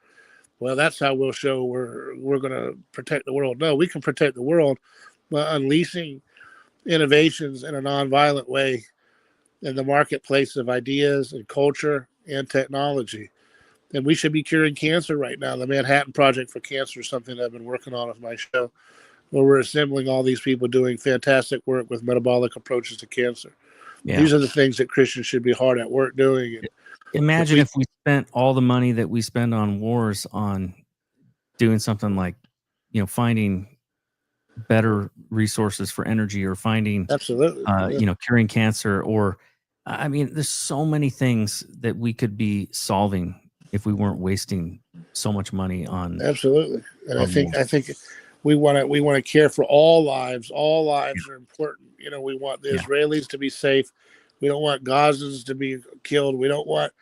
Speaker 1: Well, that's how we'll show we're going to protect the world. No, we can protect the world by unleashing innovations in a nonviolent way in the marketplace of ideas and culture and technology. And we should be curing cancer right now. The Manhattan Project for Cancer is something I've been working on with my show, where we're assembling all these people doing fantastic work with metabolic approaches to cancer. Yeah. These are the things that Christians should be hard at work doing. And
Speaker 3: imagine if we spent all the money that we spend on wars on doing something like, finding better resources for energy or finding,
Speaker 1: absolutely,
Speaker 3: curing cancer, or, there's so many things that we could be solving if we weren't wasting so much money on.
Speaker 1: Absolutely. And I think we want to care for all lives. All lives are important. We want the Israelis to be safe. We don't want Gazans to be killed. We don't want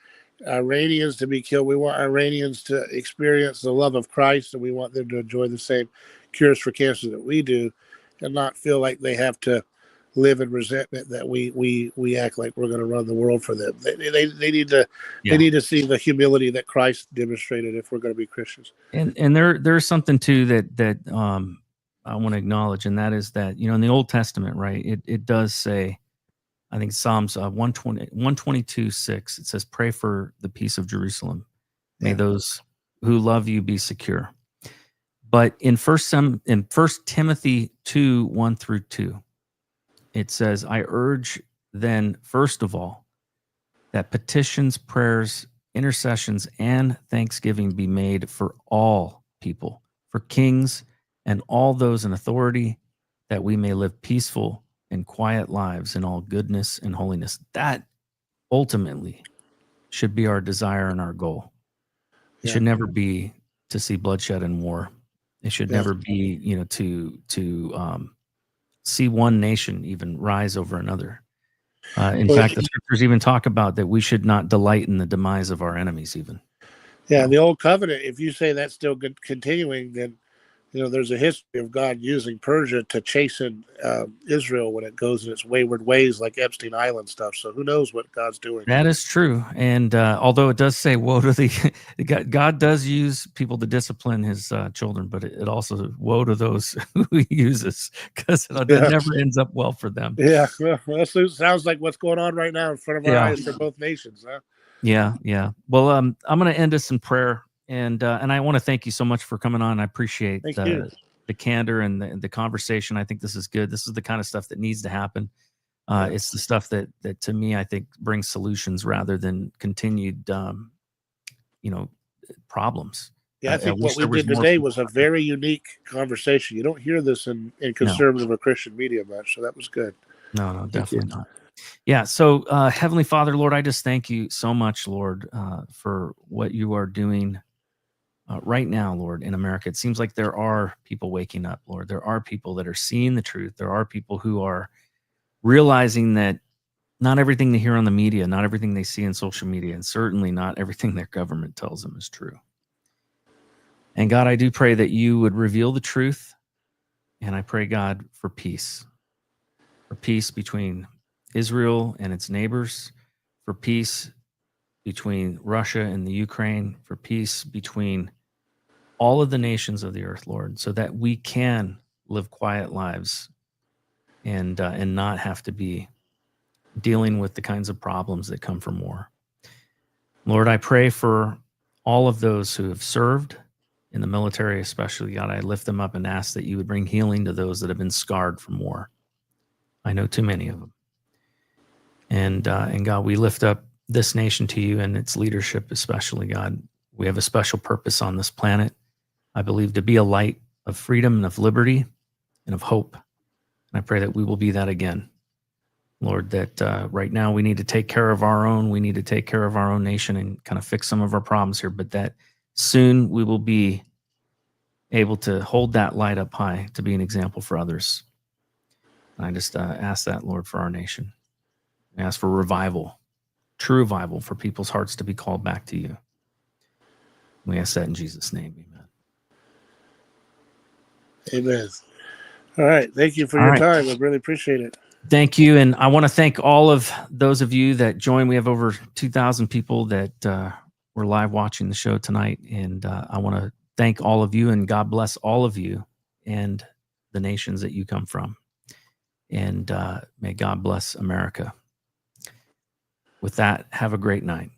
Speaker 1: Iranians to be killed. We want Iranians to experience the love of Christ, and we want them to enjoy the same cures for cancer that we do, and not feel like they have to live in resentment that we act like we're going to run the world for them. They need to they need to see the humility that Christ demonstrated if we're going to be Christians.
Speaker 3: And there's something too that I want to acknowledge, and that is that in the Old Testament, right? It does say, I think Psalms 122:6, it says, "Pray for the peace of Jerusalem. May those who love you be secure." But in First Timothy 2:1-2, it says, "I urge then, first of all, that petitions, prayers, intercessions, and thanksgiving be made for all people, for kings and all those in authority, that we may live peaceful and quiet lives in all goodness and holiness." That ultimately should be our desire and our goal. It should never be to see bloodshed and war. It should never be, to see one nation even rise over another. In fact, the scriptures even talk about that we should not delight in the demise of our enemies even.
Speaker 1: Yeah, the old covenant, if you say that's still continuing, then there's a history of God using Persia to chasten Israel when it goes in its wayward ways, like Epstein Island stuff. So who knows what God's doing?
Speaker 3: That is true. And although it does say, woe to God does use people to discipline his children, but it also woe to those who he uses, because it never ends up well for them.
Speaker 1: Yeah, well, that sounds like what's going on right now in front of our eyes for both nations. Huh?
Speaker 3: Yeah. Well, I'm going to end us in prayer. And I want to thank you so much for coming on. I appreciate the candor and the conversation. I think this is good. This is the kind of stuff that needs to happen. It's the stuff that to me, I think brings solutions rather than continued, problems.
Speaker 1: Yeah, I think what we did today was a very unique conversation. You don't hear this in conservative or Christian media much, so that was good.
Speaker 3: No, definitely not. Yeah. So, Heavenly Father, Lord, I just thank you so much, Lord, for what you are doing right now, Lord, in America. It seems like there are people waking up, Lord. There are people that are seeing the truth. There are people who are realizing that not everything they hear on the media, not everything they see in social media, and certainly not everything their government tells them is true. And God, I do pray that you would reveal the truth. And I pray, God, for peace between Israel and its neighbors, for peace between Russia and the Ukraine, for peace between all of the nations of the earth, Lord, so that we can live quiet lives and not have to be dealing with the kinds of problems that come from war. Lord, I pray for all of those who have served in the military, especially. God, I lift them up and ask that you would bring healing to those that have been scarred from war. I know too many of them. And God, we lift up this nation to you and its leadership, especially, God. We have a special purpose on this planet, I believe, to be a light of freedom and of liberty and of hope. And I pray that we will be that again. Lord, that right now we need to take care of our own. We need to take care of our own nation and kind of fix some of our problems here, but that soon we will be able to hold that light up high to be an example for others. And I just ask that, Lord, for our nation. I ask for revival, true revival, for people's hearts to be called back to you. We ask that in Jesus' name. Amen.
Speaker 1: Amen. All right. Thank you for your time. I really appreciate it.
Speaker 3: Thank you. And I want to thank all of those of you that joined. We have over 2,000 people that were live watching the show tonight. And I want to thank all of you, and God bless all of you and the nations that you come from. And may God bless America. With that, have a great night.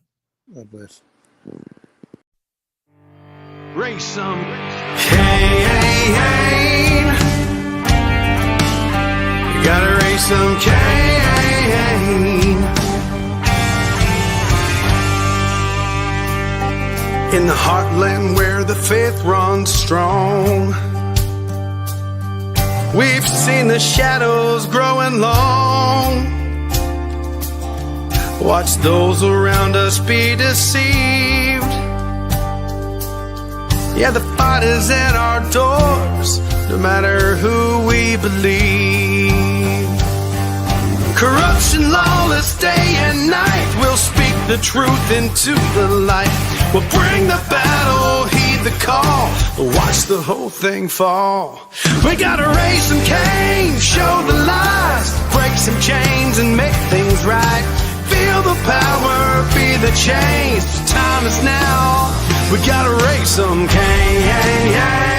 Speaker 1: God bless.
Speaker 2: Raise some Cain. You gotta raise some Cain. In the heartland where the faith runs strong, we've seen the shadows growing long. Watch those around us be deceived. Yeah, the fight is at our doors, no matter who we believe. Corruption, lawless day and night, we'll speak the truth into the light. We'll bring the battle, heed the call, watch the whole thing fall. We gotta raise some Cain, show the lies, break some chains and make things right. Feel the power, be the change, time is now. We gotta raise some Cain.